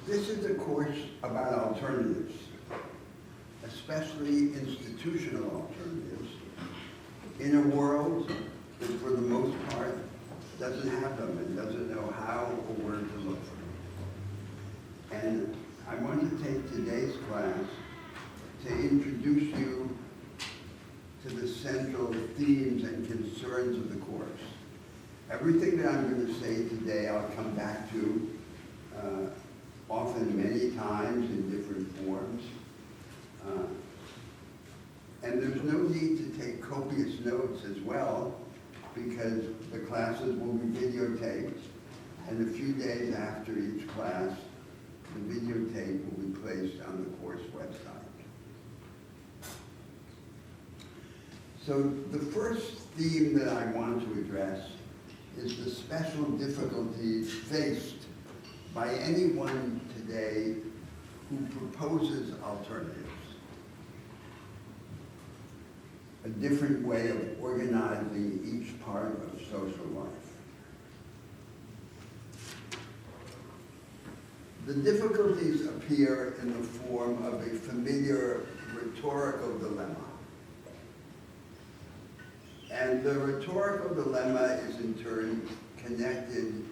This is a course about alternatives, especially institutional alternatives, in a world that for the most part doesn't have them and doesn't know how or where to look for them. And I want to take today's class to introduce you to the central themes and concerns of the course. Everything that I'm going to say today I'll come back to often many times in different forms. And there's no need to take copious notes as well, because the classes will be videotaped, and a few days after each class, the videotape will be placed on the course website. So the first theme that I want to address is the special difficulties faced by anyone today who proposes alternatives, a different way of organizing each part of social life. The difficulties appear in the form of a familiar rhetorical dilemma. And the rhetorical dilemma is in turn connected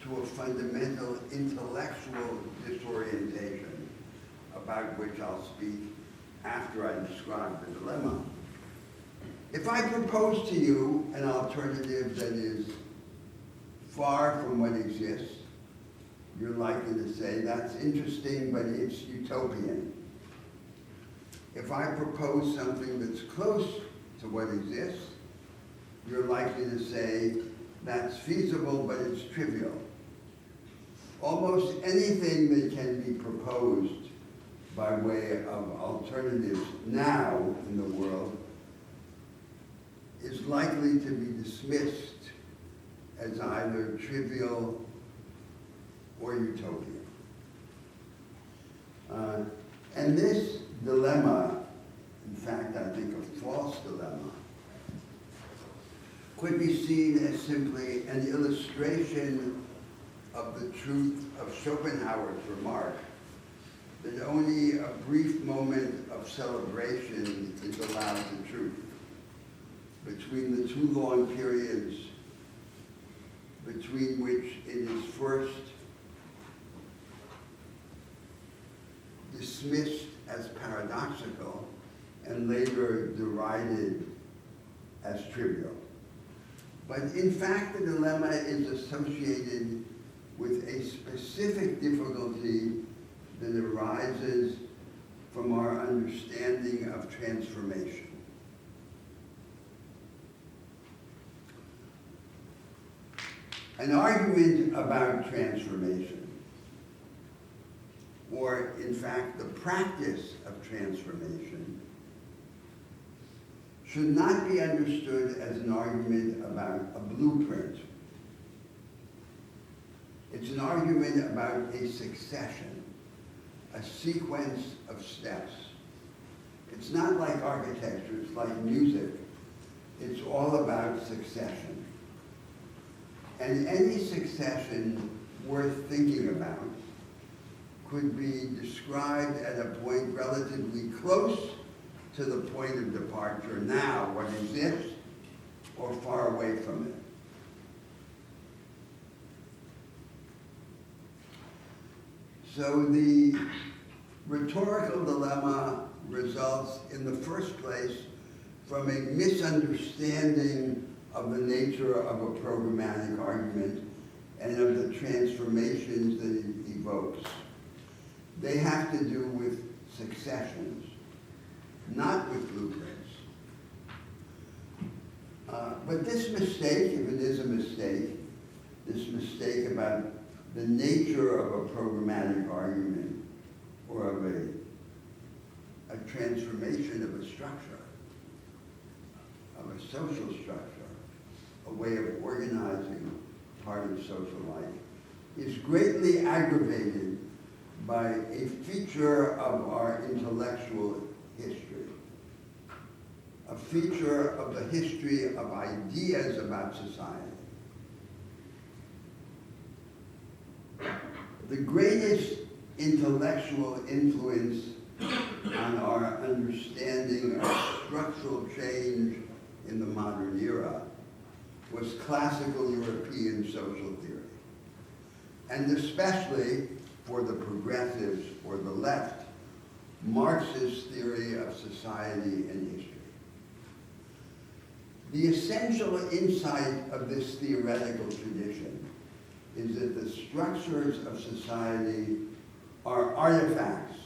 to a fundamental intellectual disorientation, about which I'll speak after I describe the dilemma. If I propose to you an alternative that is far from what exists, you're likely to say, that's interesting, but it's utopian. If I propose something that's close to what exists, you're likely to say, that's feasible, but it's trivial. Almost anything that can be proposed by way of alternatives now in the world is likely to be dismissed as either trivial or utopian. And this dilemma, in fact, I think a false dilemma, could be seen as simply an illustration of the truth of Schopenhauer's remark that only a brief moment of celebration is allowed the truth. Between the two long periods between which it is first dismissed as paradoxical and later derided as trivial. But in fact, the dilemma is associated with a specific difficulty that arises from our understanding of transformation. An argument about transformation, or in fact the practice of transformation, should not be understood as an argument about a blueprint. It's an argument about a succession, a sequence of steps. It's not like architecture, it's like music. It's all about succession. And any succession worth thinking about could be described at a point relatively close to the point of departure now, what exists, or far away from it. So the rhetorical dilemma results in the first place from a misunderstanding of the nature of a programmatic argument and of the transformations that it evokes. They have to do with successions, not with blueprints. But this mistake, if it is a mistake, this mistake about the nature of a programmatic argument or of a transformation of a structure, of a social structure, a way of organizing part of social life, is greatly aggravated by a feature of our intellectual history, a feature of the history of ideas about society. The greatest intellectual influence on our understanding of structural change in the modern era was classical European social theory, and especially for the progressives or the left, Marxist theory of society and history. The essential insight of this theoretical tradition is that the structures of society are artifacts.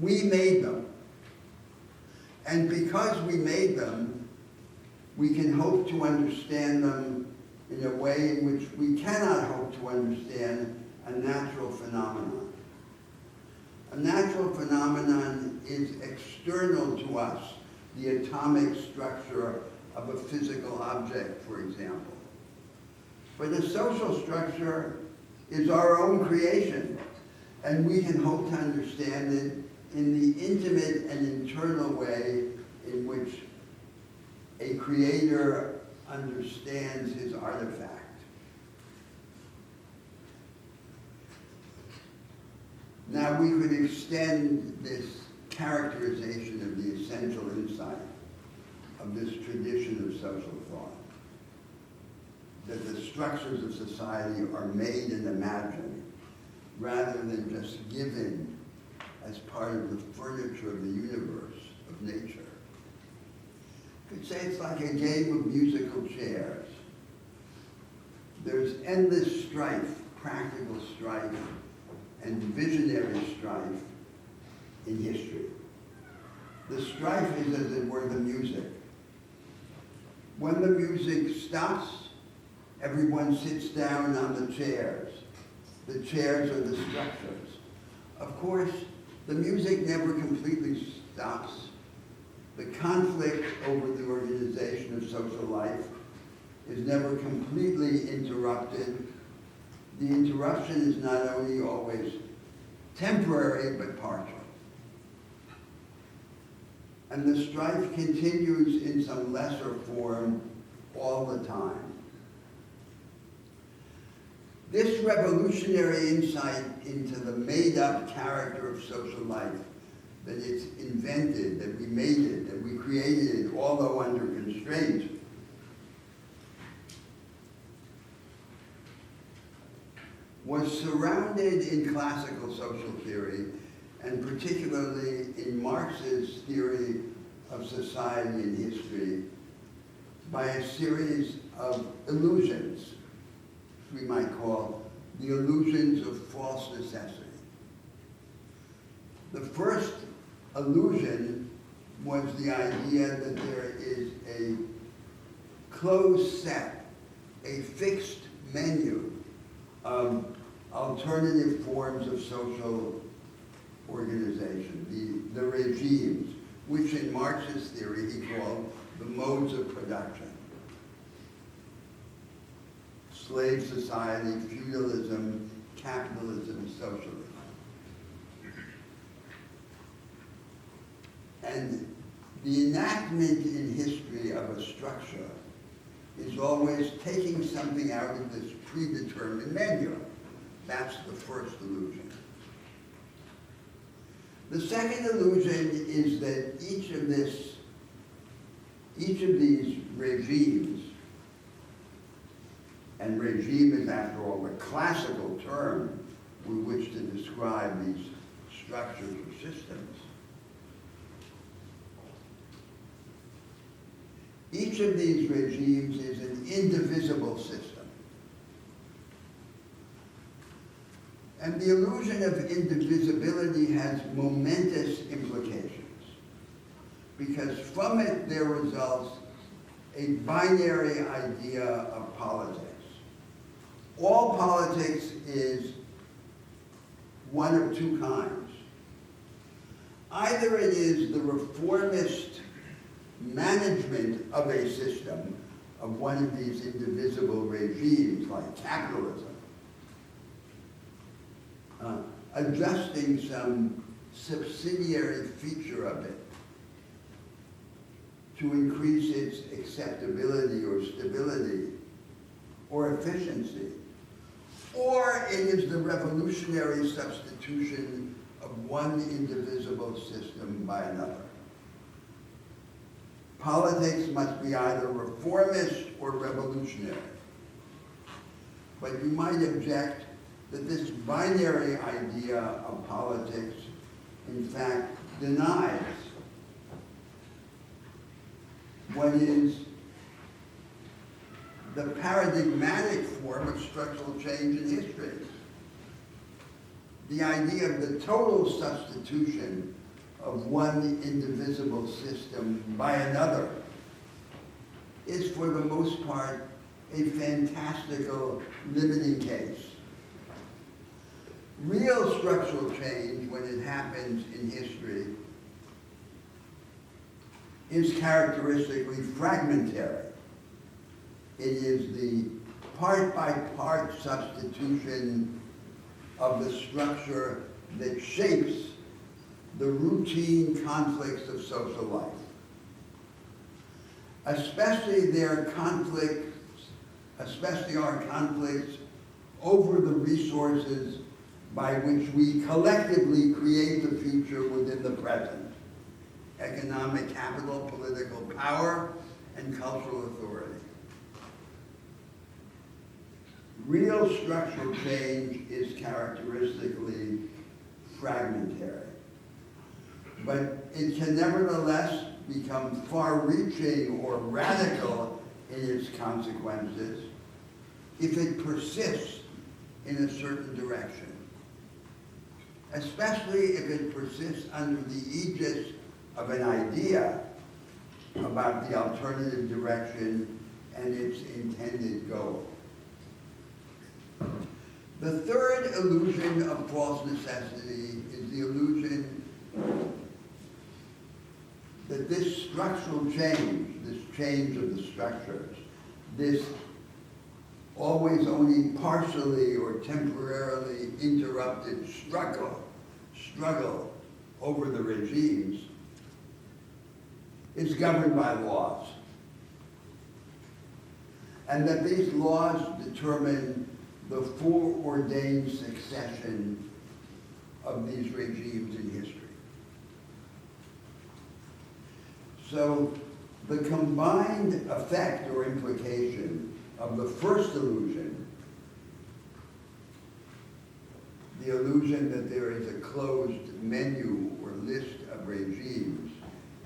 We made them. And because we made them, we can hope to understand them in a way in which we cannot hope to understand a natural phenomenon. A natural phenomenon is external to us, the atomic structure of a physical object, for example. But a social structure is our own creation, and we can hope to understand it in the intimate and internal way in which a creator understands his artifact. Now, we could extend this characterization of the essential insight of this tradition of social thought, that the structures of society are made and imagined rather than just given as part of the furniture of the universe, of nature. You could say it's like a game of musical chairs. There's endless strife, practical strife, and visionary strife in history. The strife is, as it were, the music. When the music stops, everyone sits down on the chairs. The chairs are the structures. Of course, the music never completely stops. The conflict over the organization of social life is never completely interrupted. The interruption is not only always temporary, but partial. And the strife continues in some lesser form all the time. This revolutionary insight into the made-up character of social life, that it's invented, that we made it, that we created it, although under constraint, was surrounded in classical social theory, and particularly in Marx's theory of society and history, by a series of illusions, we might call the illusions of false necessity. The first illusion was the idea that there is a closed set, a fixed menu of alternative forms of social organization, the regimes, which in Marx's theory he called the modes of production. Slave society, feudalism, capitalism, socialism. And the enactment in history of a structure is always taking something out of this predetermined menu. That's the first illusion. The second illusion is that each of these regimes, and regime is, after all, the classical term with which to describe these structures or systems. Each of these regimes is an indivisible system. And the illusion of indivisibility has momentous implications, because from it there results a binary idea of politics. All politics is one of two kinds. Either it is the reformist management of a system, of one of these indivisible regimes like capitalism, adjusting some subsidiary feature of it to increase its acceptability or stability or efficiency. or it is the revolutionary substitution of one indivisible system by another. Politics must be either reformist or revolutionary. But you might object that this binary idea of politics, in fact, denies what is the paradigmatic form of structural change in history. The idea of the total substitution of one indivisible system by another is, for the most part, a fantastical limiting case. Real structural change, when it happens in history, is characteristically fragmentary. It is the part-by-part substitution of the structure that shapes the routine conflicts of social life. Especially our conflicts over the resources by which we collectively create the future within the present: economic capital, political power, and cultural authority. Real structural change is characteristically fragmentary, but it can nevertheless become far-reaching or radical in its consequences if it persists in a certain direction, especially if it persists under the aegis of an idea about the alternative direction and its intended goal. The third illusion of false necessity is the illusion that this structural change, this change of the structures, this always only partially or temporarily interrupted struggle over the regimes, is governed by laws. And that these laws determine the foreordained succession of these regimes in history. So the combined effect or implication of the first illusion, the illusion that there is a closed menu or list of regimes,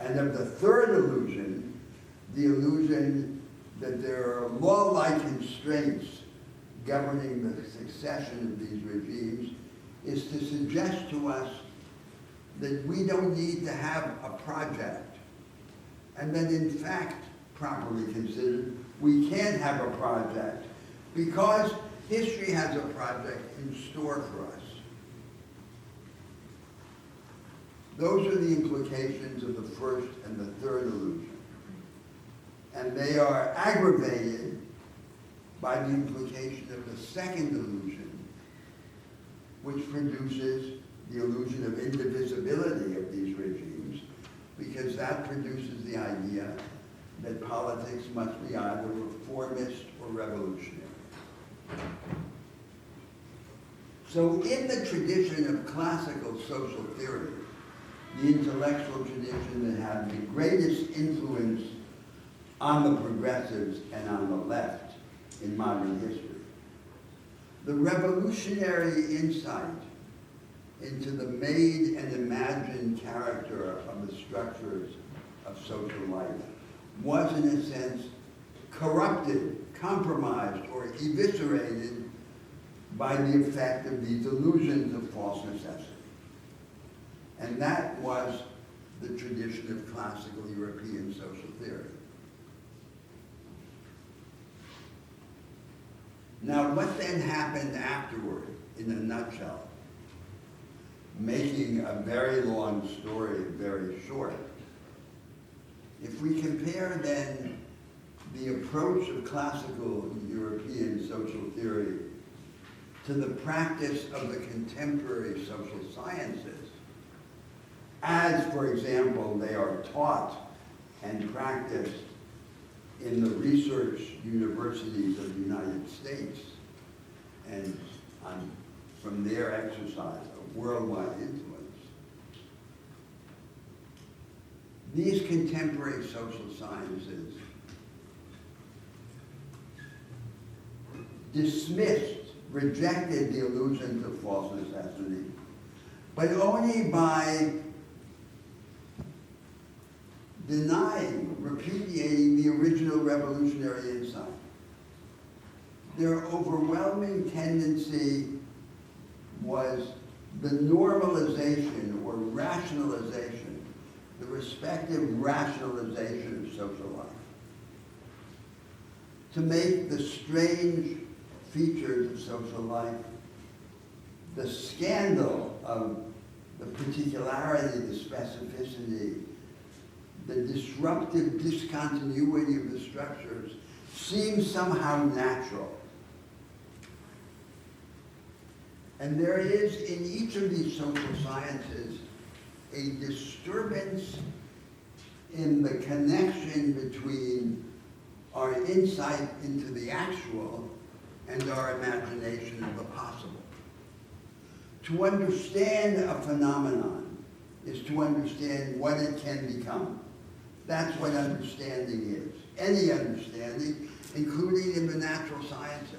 and of the third illusion, the illusion that there are law-like constraints governing the succession of these regimes, is to suggest to us that we don't need to have a project, and that in fact, properly considered, we can't have a project because history has a project in store for us. Those are the implications of the first and the third illusion. And they are aggravated by the implication of the second illusion, which produces the illusion of indivisibility of these regimes, because that produces the idea that politics must be either reformist or revolutionary. So in the tradition of classical social theory, the intellectual tradition that had the greatest influence on the progressives and on the left in modern history, the revolutionary insight into the made and imagined character of the structures of social life was, in a sense, corrupted, compromised, or eviscerated by the effect of these illusions of false necessity. And that was the tradition of classical European social theory. Now, what then happened afterward, in a nutshell, making a very long story very short? If we compare then the approach of classical European social theory to the practice of the contemporary social sciences, as, for example, they are taught and practiced in the research universities of the United States and from their exercise of worldwide influence. These contemporary social sciences rejected the illusions of false necessity, but only by denying, repudiating the original revolutionary insight. Their overwhelming tendency was the normalization or rationalization, the respective rationalization of social life, to make the strange features of social life, the scandal of the particularity, the specificity, the disruptive discontinuity of the structures, seem somehow natural. And there is in each of these social sciences a disturbance in the connection between our insight into the actual and our imagination of the possible. To understand a phenomenon is to understand what it can become. That's what understanding is. Any understanding, including in the natural sciences.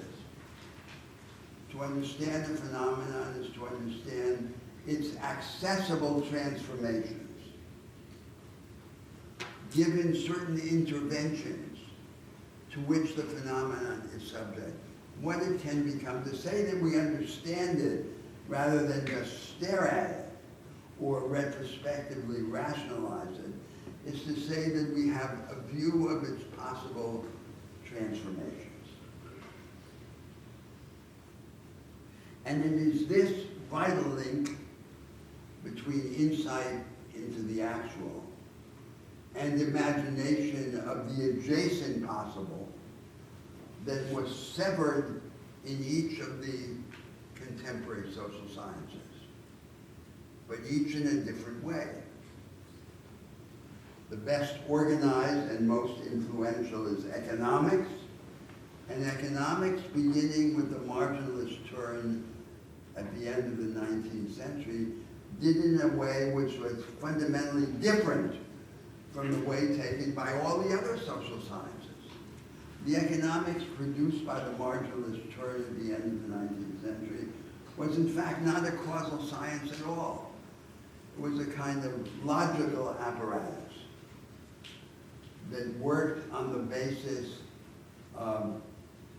To understand a phenomenon is to understand its accessible transformations. Given certain interventions to which the phenomenon is subject, what it can become. To say that we understand it rather than just stare at it or retrospectively rationalize it is to say that we have a view of its possible transformations. And it is this vital link between insight into the actual and imagination of the adjacent possible that was severed in each of the contemporary social sciences, but each in a different way. The best organized and most influential is economics, and economics, beginning with the marginalist turn at the end of the 19th century, did in a way which was fundamentally different from the way taken by all the other social sciences. The economics produced by the marginalist turn at the end of the 19th century was in fact not a causal science at all. It was a kind of logical apparatus that worked on the basis of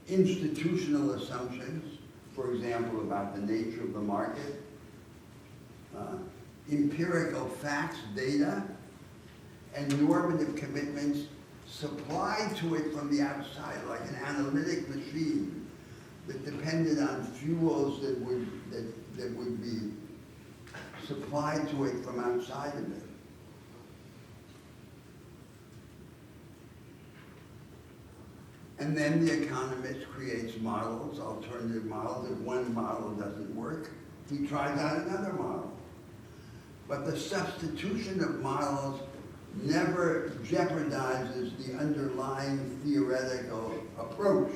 institutional assumptions, for example, about the nature of the market, empirical facts, data, and normative commitments supplied to it from the outside, like an analytic machine that depended on fuels that would be supplied to it from outside of it. And then the economist creates models, alternative models. If one model doesn't work, he tries out another model. But the substitution of models never jeopardizes the underlying theoretical approach,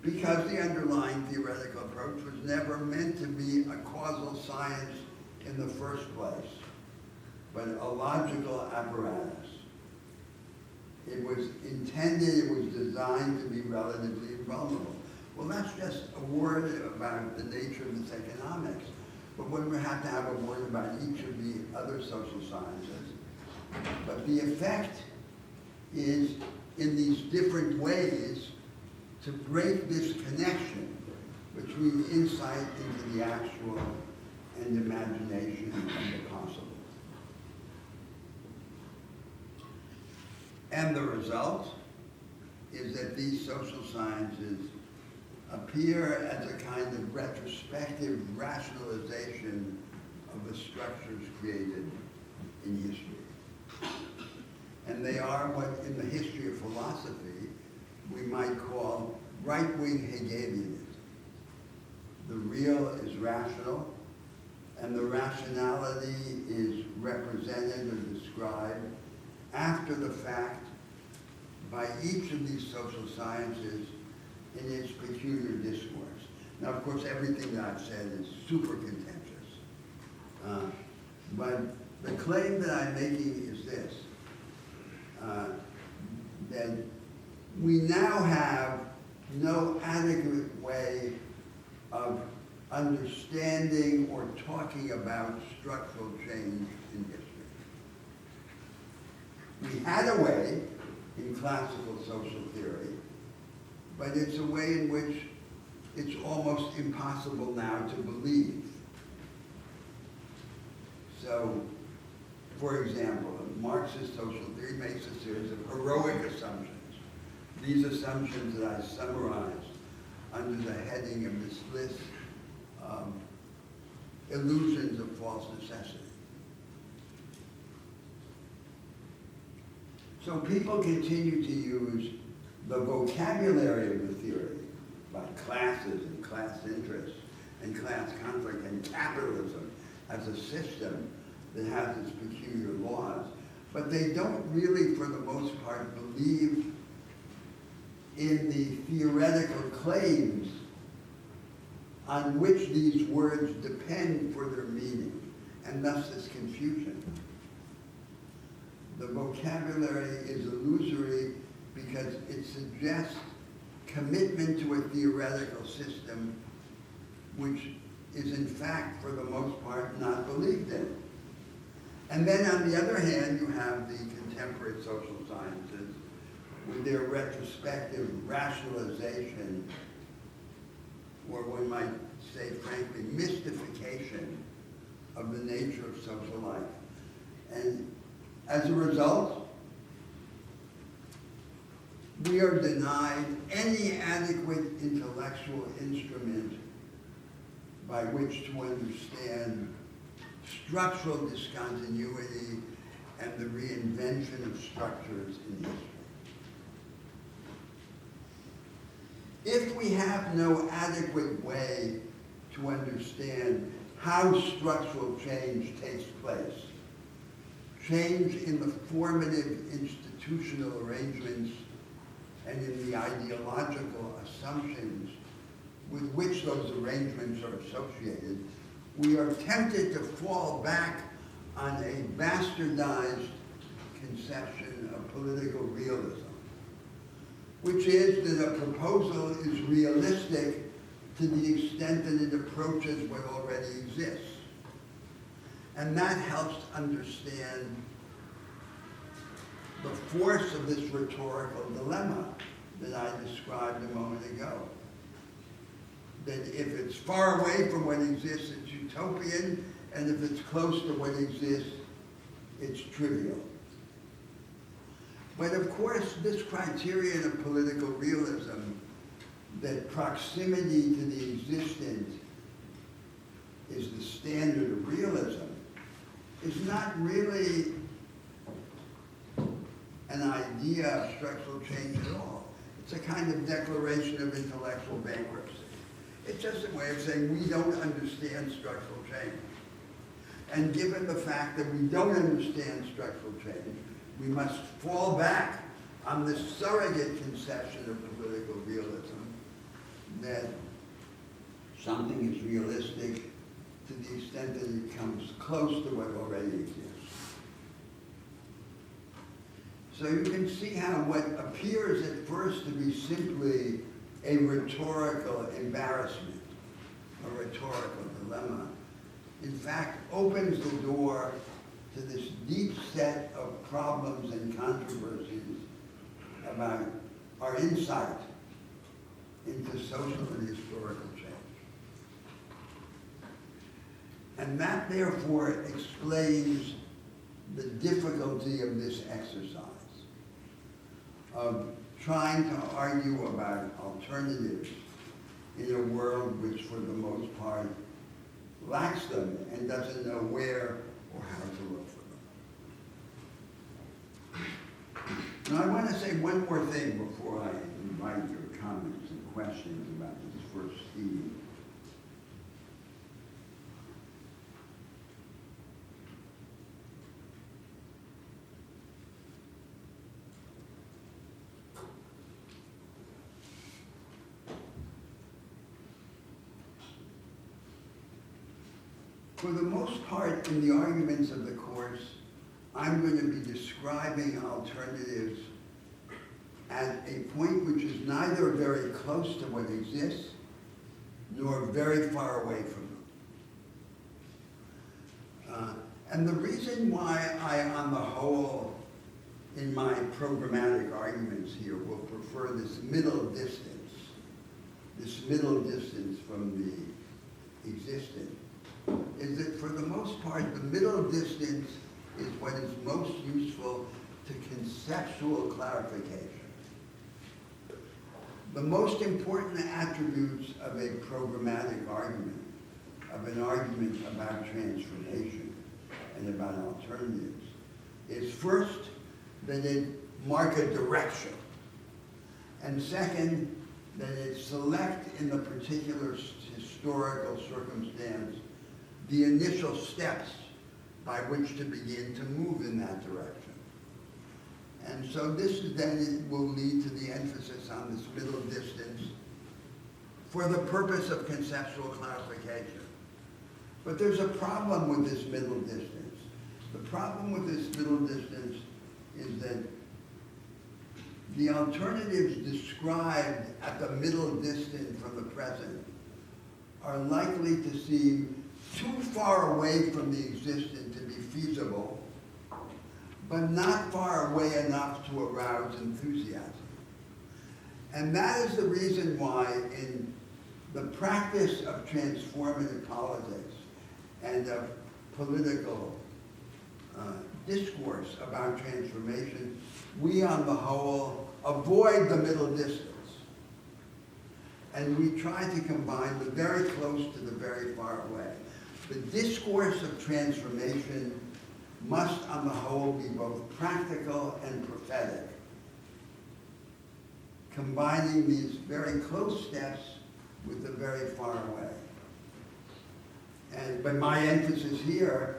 because the underlying theoretical approach was never meant to be a causal science in the first place, but a logical apparatus. It was intended, it was designed to be relatively invulnerable. Well, that's just a word about the nature of this economics. But when we have to have a word about each of the other social sciences, but the effect is in these different ways to break this connection between insight into the actual and imagination and the possible. And the result is that these social sciences appear as a kind of retrospective rationalization of the structures created in history. And they are what in the history of philosophy we might call right-wing Hegelianism. The real is rational, and the rationality is represented or described after the fact by each of these social sciences in its peculiar discourse. Now, of course, everything that I've said is super contentious. But the claim that I'm making is this, that we now have no adequate way of understanding or talking about structural change in history. We had a way in classical social theory, but it's a way in which it's almost impossible now to believe. So, for example, Marxist social theory makes a series of heroic assumptions. These assumptions that I summarized under the heading of this list, illusions of false necessity. So people continue to use the vocabulary of the theory about classes and class interests and class conflict and capitalism as a system that has its peculiar laws, but they don't really, for the most part, believe in the theoretical claims on which these words depend for their meaning, and thus this confusion. The vocabulary is illusory because it suggests commitment to a theoretical system which is in fact, for the most part, not believed in. And then on the other hand, you have the contemporary social sciences with their retrospective rationalization, or one might say, frankly, mystification of the nature of social life. And as a result, we are denied any adequate intellectual instrument by which to understand structural discontinuity and the reinvention of structures in history. If we have no adequate way to understand how structural change takes place, change in the formative institutional arrangements and in the ideological assumptions with which those arrangements are associated, we are tempted to fall back on a bastardized conception of political realism, which is that a proposal is realistic to the extent that it approaches what already exists. And that helps understand the force of this rhetorical dilemma that I described a moment ago. That if it's far away from what exists, it's utopian, and if it's close to what exists, it's trivial. But of course, this criterion of political realism, that proximity to the existent is the standard of realism, is not really an idea of structural change at all. It's a kind of declaration of intellectual bankruptcy. It's just a way of saying we don't understand structural change. And given the fact that we don't understand structural change, we must fall back on this surrogate conception of political realism that something is realistic to the extent that it comes close to what already exists. So you can see how what appears at first to be simply a rhetorical embarrassment, a rhetorical dilemma, in fact opens the door to this deep set of problems and controversies about our insight into social and historical change. And that therefore explains the difficulty of this exercise of trying to argue about alternatives in a world which for the most part lacks them and doesn't know where or how to look for them. Now I want to say one more thing before I invite your comments and questions about this first theme. For the most part, in the arguments of the course, I'm going to be describing alternatives at a point which is neither very close to what exists, nor very far away from them. And the reason why I, on the whole, in my programmatic arguments here, will prefer this middle distance from the existing, is that for the most part, the middle distance is what is most useful to conceptual clarification. The most important attributes of a programmatic argument, of an argument about transformation and about alternatives, is first, that it mark a direction, and second, that it select in the particular historical circumstance the initial steps by which to begin to move in that direction. And so this is then, it will lead to the emphasis on this middle distance for the purpose of conceptual clarification. But there's a problem with this middle distance. The problem with this middle distance is that the alternatives described at the middle distance from the present are likely to seem too far away from the existent to be feasible, but not far away enough to arouse enthusiasm. And that is the reason why in the practice of transformative politics and of political discourse about transformation, we on the whole avoid the middle distance. And we try to combine the very close to the very far away. The discourse of transformation must on the whole be both practical and prophetic, combining these very close steps with the very far away. But my emphasis here,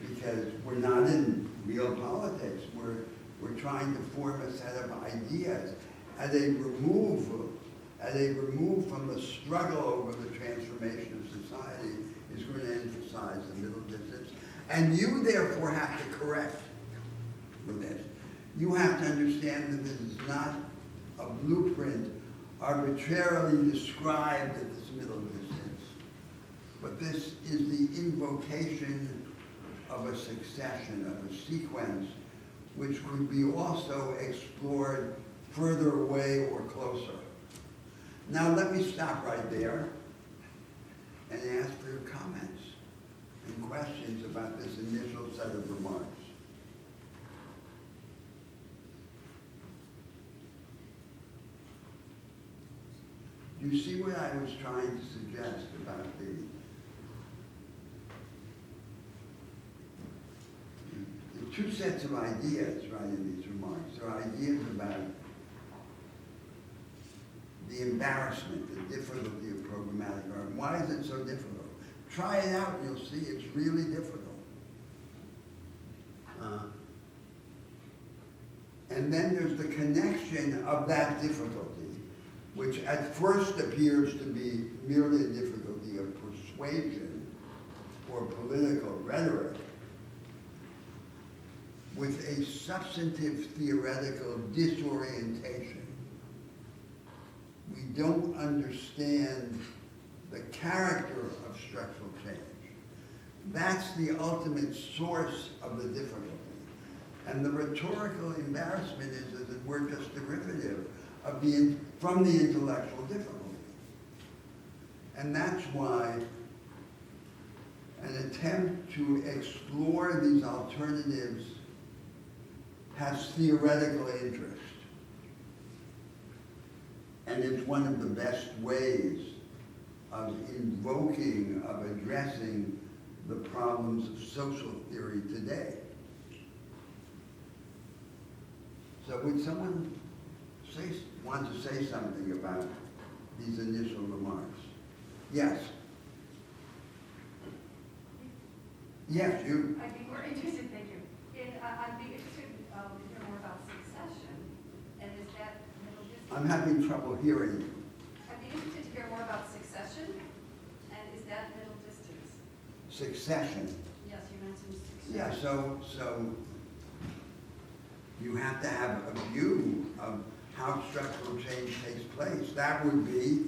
because we're not in real politics, we're trying to form a set of ideas at a remove from the struggle over the transformation of society, is going to emphasize the middle distance. And you therefore have to correct with this. You have to understand that this is not a blueprint arbitrarily described at this middle distance, but this is the invocation of a succession, of a sequence, which could be also explored further away or closer. Now let me stop right there and ask for your comments and questions about this initial set of remarks. Do you see what I was trying to suggest about the two sets of ideas, right, in these remarks? There are ideas about the embarrassment, the difficulty of programmatic art. Why is it so difficult? Try it out and you'll see it's really difficult. And then there's the connection of that difficulty, which at first appears to be merely a difficulty of persuasion or political rhetoric, with a substantive theoretical disorientation. We don't understand the character of structural change. That's the ultimate source of the difficulty. And the rhetorical embarrassment is that we're just derivative of from the intellectual difficulty. And that's why an attempt to explore these alternatives has theoretical interest. And it's one of the best ways of invoking, of addressing the problems of social theory today. So would someone want to say something about these initial remarks? Yes. Yes, you. I'd be more interested, thank you. I'd be interested to hear more about succession, and is that middle distance? I'm having trouble hearing you. I'd be interested to hear more about succession, and is that middle distance? succession. Yes, you mentioned success. Yeah, so you have to have a view of how structural change takes place. That would be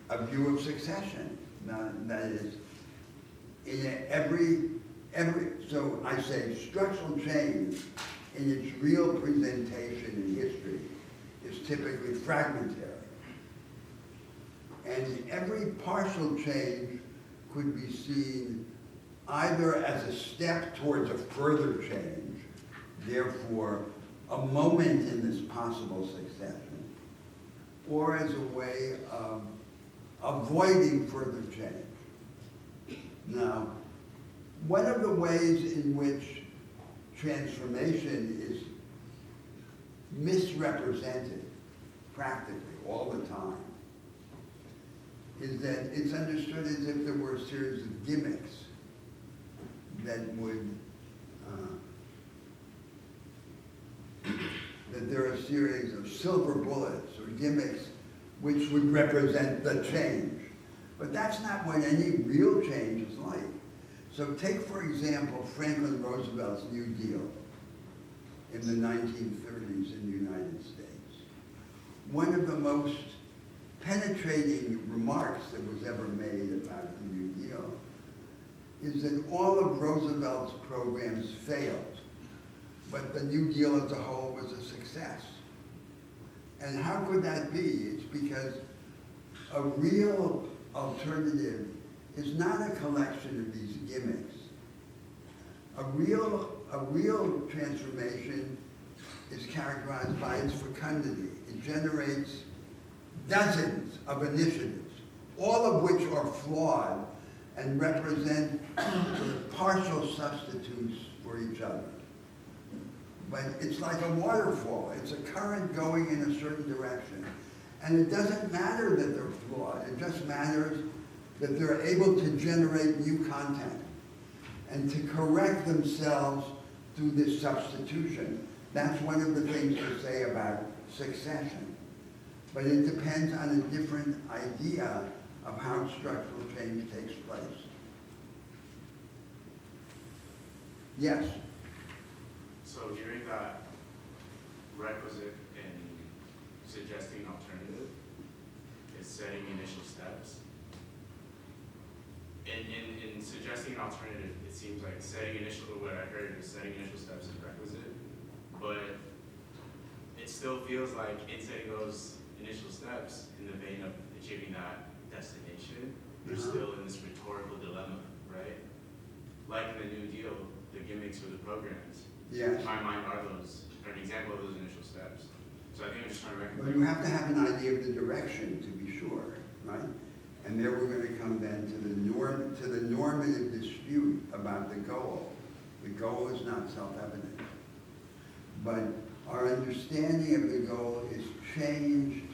a view of succession. Now, that is, so I say structural change in its real presentation in history is typically fragmentary. And every partial change could be seen either as a step towards a further change, therefore a moment in this possible succession, or as a way of avoiding further change. Now, one of the ways in which transformation is misrepresented practically all the time is that it's understood as if there were a series of gimmicks that would, that there are a series of silver bullets or gimmicks which would represent the change. But that's not what any real change is like. So take, for example, Franklin Roosevelt's New Deal in the 1930s in the United States. One of the most penetrating remarks that was ever made about the New Deal is that all of Roosevelt's programs failed, but the New Deal as a whole was a success. And how could that be? It's because a real alternative is not a collection of these gimmicks. A real transformation is characterized by its fecundity. It generates dozens of initiatives, all of which are flawed and represent partial substitutes for each other. But it's like a waterfall. It's a current going in a certain direction. And it doesn't matter that they're flawed. It just matters that they're able to generate new content and to correct themselves through this substitution. That's one of the things to say about succession. But it depends on a different idea of how structural change takes place. Yes? So hearing that requisite in suggesting an alternative is setting initial steps. In suggesting an alternative, it seems like what I heard is setting initial steps is requisite, but it still feels like in setting those initial steps in the vein of achieving that destination, you're still in this rhetorical dilemma, right? Like in the New Deal, the gimmicks or the programs. Yes. In my mind are an example of those initial steps. So I think I'm just trying to Well, recognize. you have to have an idea of the direction to be sure, right? And there we're going to come then to the normative dispute about the goal. The goal is not self-evident. But our understanding of the goal is changed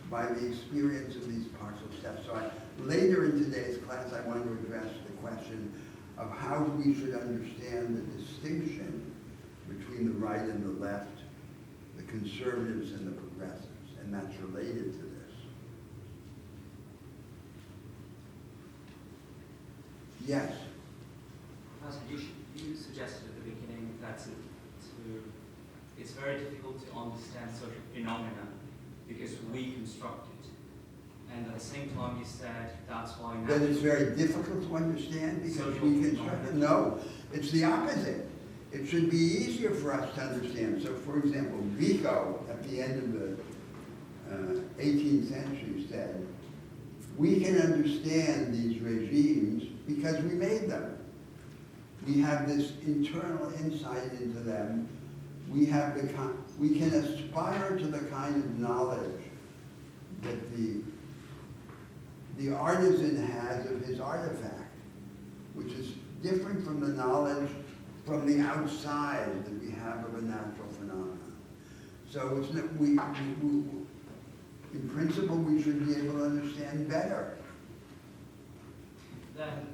by the experience of these partial steps. So later in today's class, I want to address the question of how we should understand the distinction between the right and the left, the conservatives and the progressives, and that's related to this. Yes? You suggested at the beginning that it's very difficult to understand social phenomena because we construct it. And at the same time you said that's why now... That it's very difficult to understand because Social we construct it? phenomena. No, it's the opposite. It should be easier for us to understand. So for example, Vico, at the end of the 18th century said, we can understand these regimes because we made them. We have this internal insight into them. We can aspire to the kind of knowledge that the artisan has of his artifact, which is different from the knowledge from the outside that we have of a natural phenomenon. So it's not, in principle, we should be able to understand better. Then,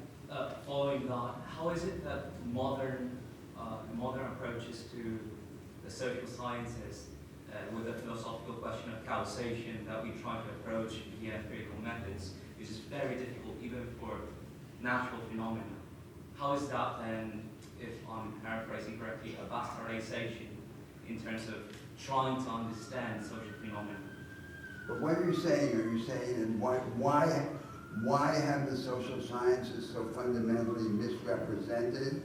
following that, how is it that modern approaches to the social sciences with the philosophical question of causation that we try to approach via empirical methods, which is very difficult even for natural phenomena? how is that then, if I'm paraphrasing correctly, a bastardization in terms of trying to understand social phenomena? But what are you saying? Are you saying, and why have the social sciences so fundamentally misrepresented?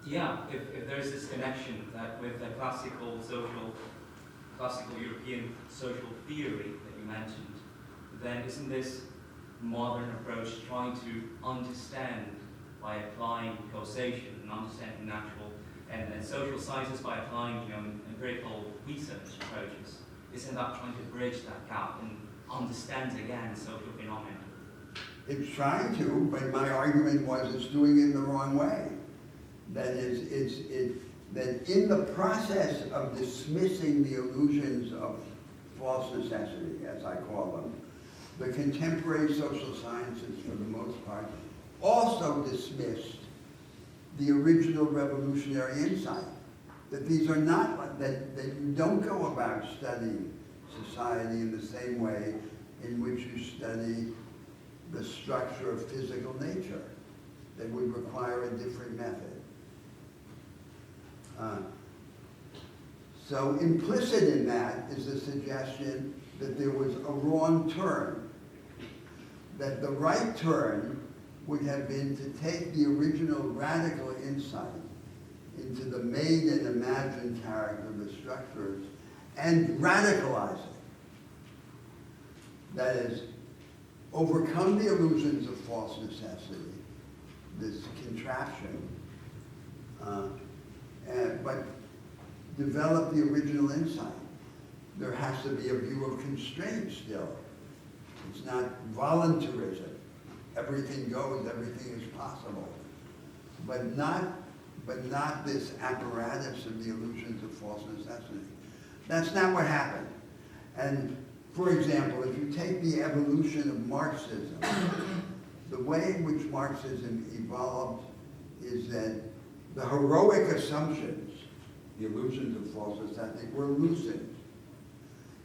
Yeah, if there's this connection that with the classical European social theory that you mentioned, then isn't this modern approach trying to understand by applying causation and understanding natural and social sciences by applying empirical research approaches? Isn't that trying to bridge that gap and understand again social phenomena? It's trying to, but my argument was it's doing it in the wrong way. That is, that in the process of dismissing the illusions of false necessity, as I call them, the contemporary social sciences, for the most part, also dismissed the original revolutionary insight. That these are not, that you don't go about studying society in the same way in which you study the structure of physical nature. That would require a different method. So implicit in that is the suggestion that there was a wrong turn. That the right turn would have been to take the original radical insight into the made and imagined character of the structures and radicalize it. That is, overcome the illusions of false necessity, this contraption, but develop the original insight. There has to be a view of constraint still. It's not voluntarism. Everything goes, everything is possible. But not this apparatus of the illusions of false necessity. That's not what happened. And for example, if you take the evolution of Marxism, the way in which Marxism evolved is that the heroic assumptions, the illusions of false necessity, were loosened.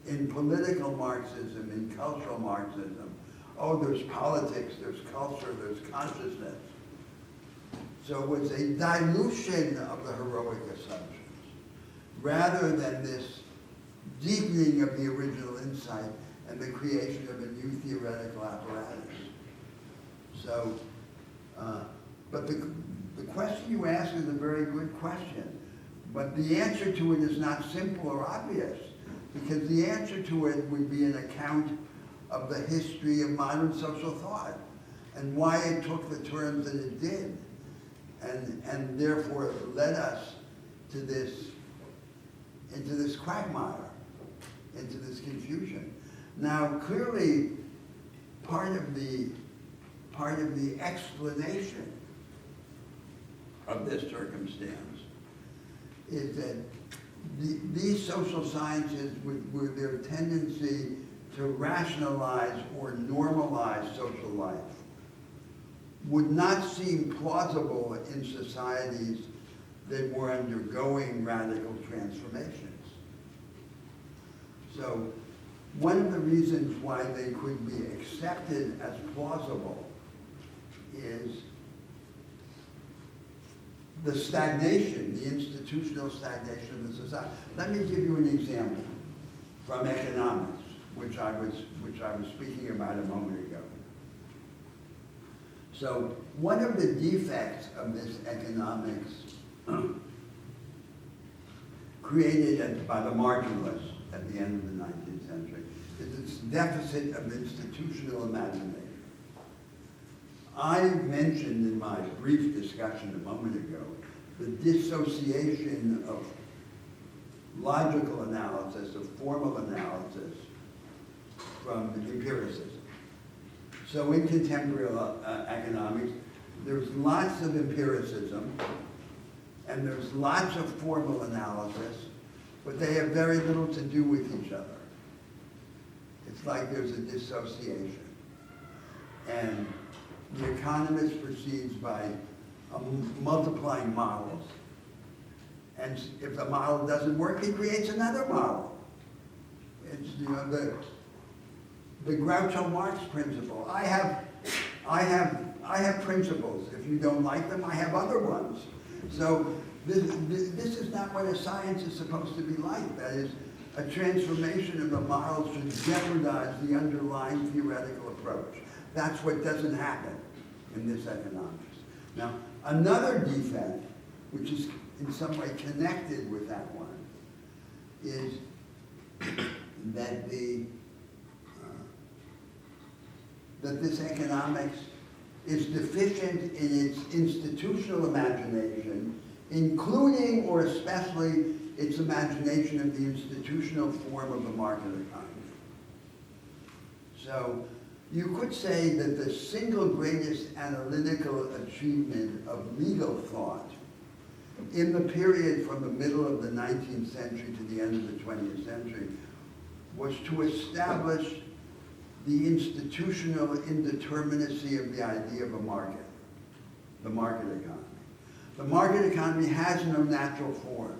In political Marxism, in cultural Marxism, there's politics, there's culture, there's consciousness. So it was a dilution of the heroic assumptions, rather than this deepening of the original insight and the creation of a new theoretical apparatus. So, but the question you ask is a very good question, but the answer to it is not simple or obvious, because the answer to it would be an account of the history of modern social thought and why it took the turns that it did, and therefore led us to into this quagmire, into this confusion. Now, clearly, part of the explanation of this circumstance is that these social sciences, with their tendency to rationalize or normalize social life, would not seem plausible in societies that were undergoing radical transformations. So one of the reasons why they could be accepted as plausible is the stagnation, the institutional stagnation of the society. Let me give you an example from economics, which I was speaking about a moment ago. So one of the defects of this economics created by the marginalists at the end of the 19th century is its deficit of institutional imagination. I mentioned in my brief discussion a moment ago the dissociation of logical analysis, of formal analysis, from empiricism. So in contemporary economics, there's lots of empiricism, and there's lots of formal analysis, but they have very little to do with each other. It's like there's a dissociation. And the economist proceeds by multiplying models, and if the model doesn't work, he creates another model. It's, the Groucho Marx principle. I I have principles. If you don't like them, I have other ones. So this is not what a science is supposed to be like. That is, a transformation of the model should jeopardize the underlying theoretical approach. That's what doesn't happen in this economics. Now, another defect, which is in some way connected with that one, is that that this economics is deficient in its institutional imagination, including or especially its imagination of the institutional form of the market economy. So you could say that the single greatest analytical achievement of legal thought in the period from the middle of the 19th century to the end of the 20th century was to establish the institutional indeterminacy of the idea of a market, the market economy. The market economy has no natural form.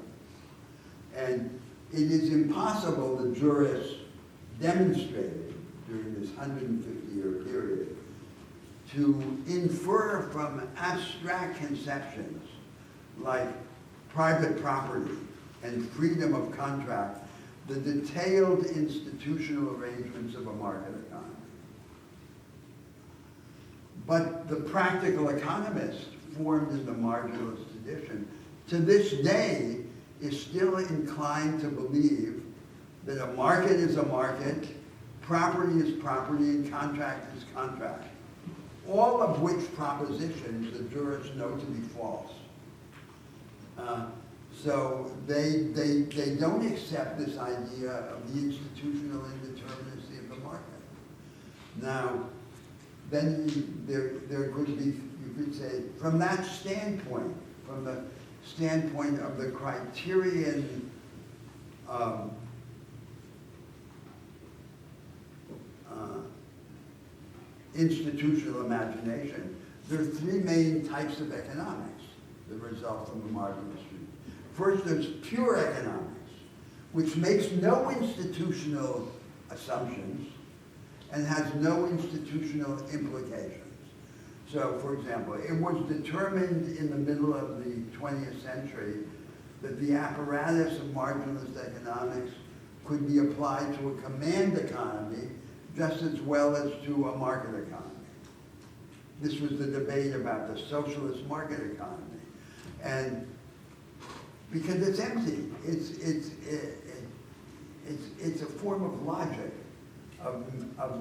And it is impossible, the jurists demonstrated during this 150-year period, to infer from abstract conceptions like private property and freedom of contract the detailed institutional arrangements of a market economy. But the practical economist formed in the marginalist tradition, to this day, is still inclined to believe that a market is a market, property is property, and contract is contract. All of which propositions the jurists know to be false. So they don't accept this idea of the institutional indeterminacy of the market. Now, then there could be, you could say, from that standpoint, from the standpoint of the criterion institutional imagination, there are three main types of economics that result from the marginalist stream. First, there's pure economics, which makes no institutional assumptions and has no institutional implications. So, for example, it was determined in the middle of the 20th century that the apparatus of marginalist economics could be applied to a command economy just as well as to a market economy. This was the debate about the socialist market economy. And because it's empty, it's a form of logic, of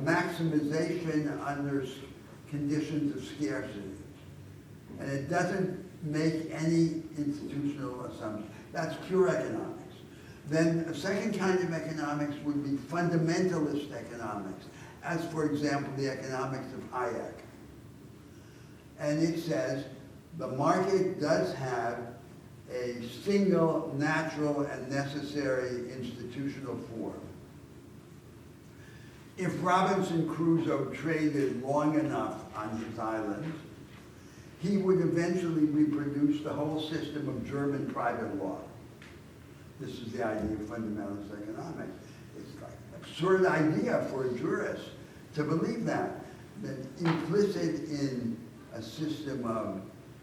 maximization under conditions of scarcity. And it doesn't make any institutional assumption. That's pure economics. Then a second kind of economics would be fundamentalist economics, as for example, the economics of Hayek. And it says the market does have a single, natural, and necessary institutional form. If Robinson Crusoe traded long enough on his island, he would eventually reproduce the whole system of German private law. This is the idea of fundamentalist economics. It's like an absurd idea for a jurist to believe that implicit in a system of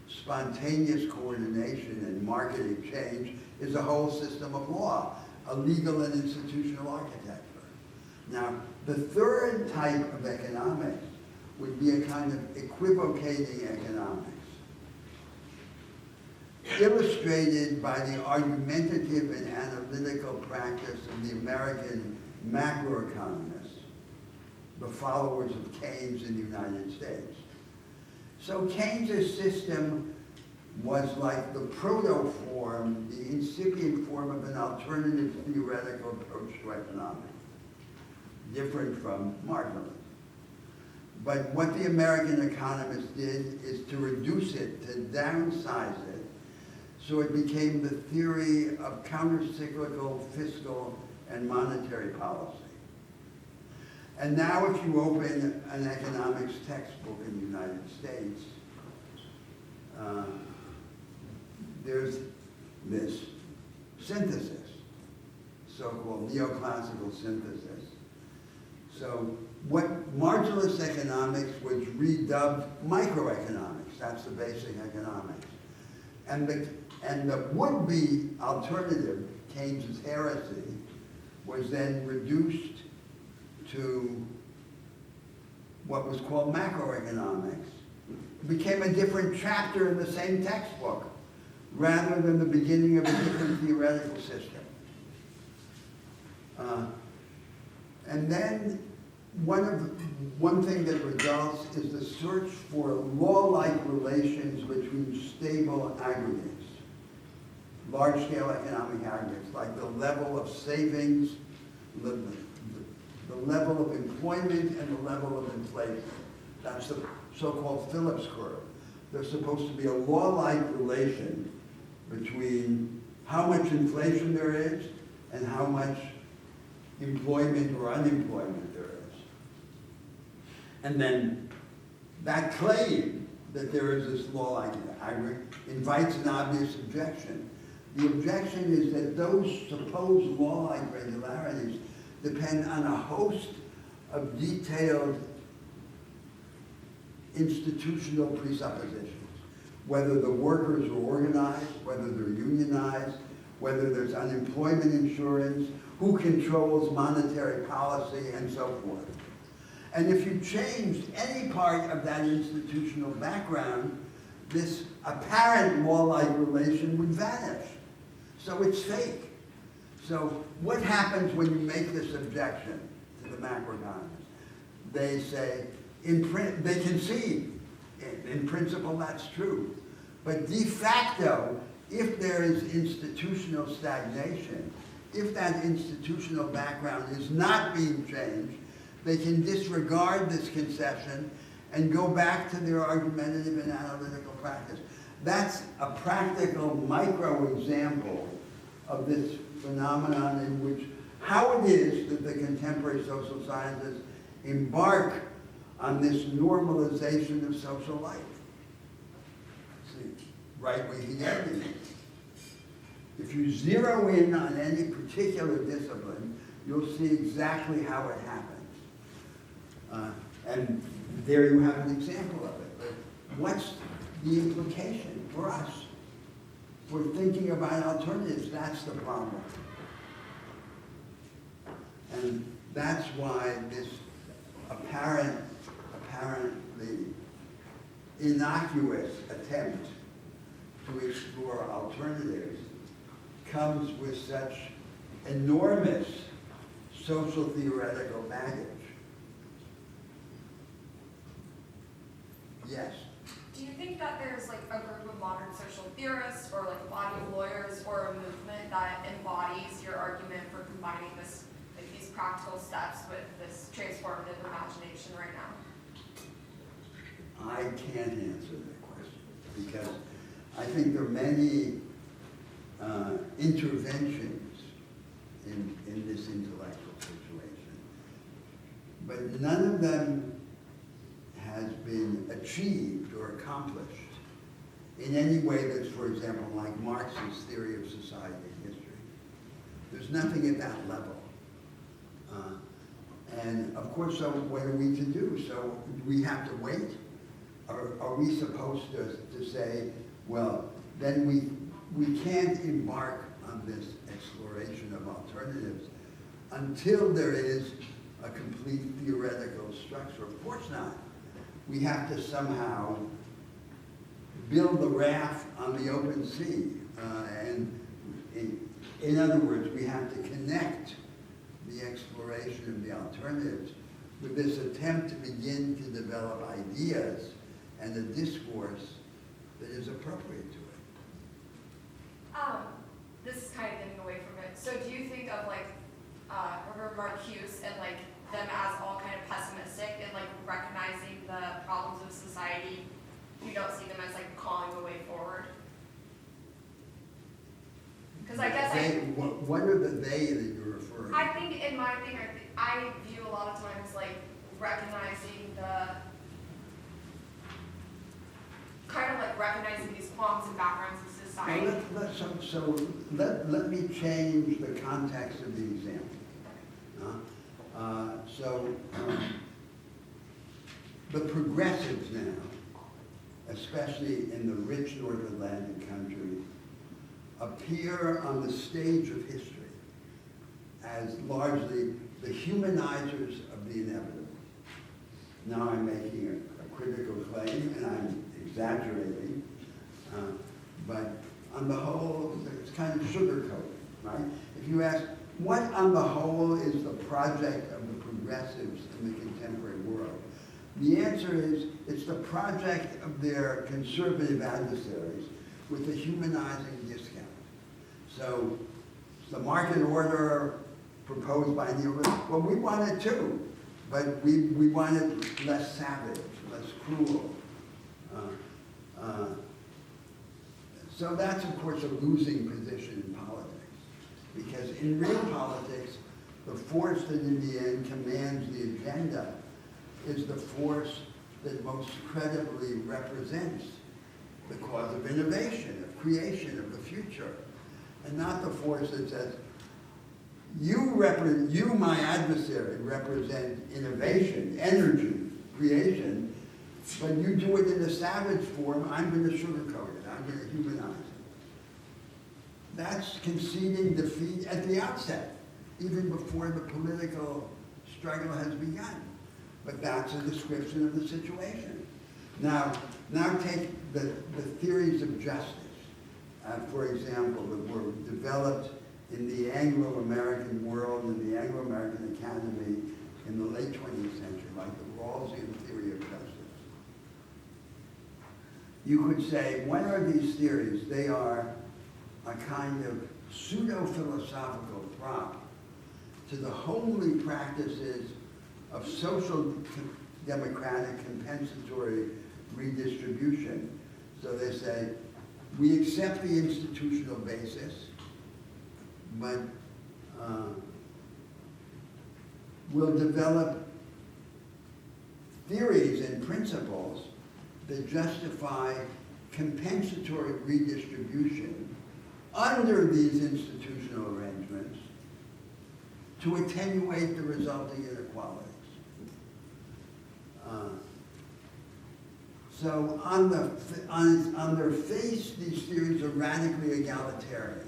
spontaneous coordination and market exchange is a whole system of law, a legal and institutional architecture. Now, the third type of economics would be a kind of equivocating economics, illustrated by the argumentative and analytical practice of the American macroeconomists, the followers of Keynes in the United States. So Keynes' system was like the proto-form, the incipient form of an alternative theoretical approach to economics, different from marginalism. But what the American economists did is to reduce it, to downsize it, so it became the theory of countercyclical fiscal and monetary policy. And now if you open an economics textbook in the United States, there's this synthesis, so-called neoclassical synthesis. So what marginalist economics was redubbed microeconomics. That's the basic economics. And the would-be alternative, Keynes's heresy, was then reduced to what was called macroeconomics. It became a different chapter in the same textbook, rather than the beginning of a different theoretical system. And then one thing that results is the search for law-like relations between stable aggregates, large-scale economic aggregates, like the level of savings, the level of employment, and the level of inflation. That's the so-called Phillips curve. There's supposed to be a law-like relation between how much inflation there is and how much employment or unemployment there is. And then that claim that there is this law-like aggregate invites an obvious objection. The objection is that those supposed law-like regularities depend on a host of detailed institutional presuppositions. Whether the workers are organized, whether they're unionized, whether there's unemployment insurance, who controls monetary policy, and so forth. And if you changed any part of that institutional background, this apparent law-like relation would vanish. So it's fake. So what happens when you make this objection to the macroeconomists? They say, they concede. In principle, that's true. But de facto, if there is institutional stagnation, if that institutional background is not being changed, they can disregard this concession and go back to their argumentative and analytical practice. That's a practical micro example of this phenomenon in which how it is that the contemporary social sciences embark on this normalization of social life. See, right where he ended it. If you zero in on any particular discipline, you'll see exactly how it happens. And there you have an example of it. But what's the implication for us? We're thinking about alternatives. That's the problem. And that's why this apparently innocuous attempt to explore alternatives comes with such enormous social theoretical baggage. Yes? Do you think that there's like a group of modern social theorists or like a body of lawyers or a movement that embodies your argument for combining this, like these practical steps with this transformative imagination right now? I can't answer that question because I think there are many interventions in this intellectual situation, but none of them has been achieved or accomplished in any way that's, for example, like Marx's theory of society and history. There's nothing at that level. And of course, so what are we to do? So do we have to wait? Are we supposed to say, well, then we can't embark on this exploration of alternatives until there is a complete theoretical structure? Of course not. We have to somehow build the raft on the open sea. And in other words, we have to connect the exploration of the alternatives with this attempt to begin to develop ideas and a discourse that is appropriate to it. This is kind of getting away from it. So do you think of like Herbert Marcuse and like them as all kind of pessimistic and like recognizing the problems of society? You don't see them as like calling the way forward? Because I guess what are the they that you're referring to? I think in my thing, I view a lot of times like recognizing the kind of like recognizing these qualms and backgrounds of society. Let me change the context of the example. The progressives now, especially in the rich North Atlantic countries, appear on the stage of history as largely the humanizers of the inevitable. Now I'm making a critical claim, and I'm exaggerating, but on the whole, it's kind of sugarcoated, right? If you ask, what on the whole is the project of the progressives in the contemporary world? The answer is, it's the project of their conservative adversaries with a humanizing discount. So, the market order proposed by neoliberals, well, we want it too, but we want it less savage, less cruel. So that's, of course, a losing position in politics, because in real politics, the force that in the end commands the agenda is the force that most credibly represents the cause of innovation, of creation, of the future, and not the force that says, you, my adversary, represent innovation, energy, creation, but you do it in a savage form, I'm going to sugarcoat it, I'm going to humanize it. That's conceding defeat at the outset, even before the political struggle has begun. But that's a description of the situation. Now take the theories of justice, for example, that were developed in the Anglo-American world, in the Anglo-American Academy in the late 20th century, like the Rawlsian theory of justice. You could say, what are these theories? They are a kind of pseudo-philosophical prop to the homely practices of social democratic compensatory redistribution. So they say, we accept the institutional basis, but we'll develop theories and principles that justify compensatory redistribution under these institutional arrangements to attenuate the resulting inequalities. So on their face, these theories are radically egalitarian.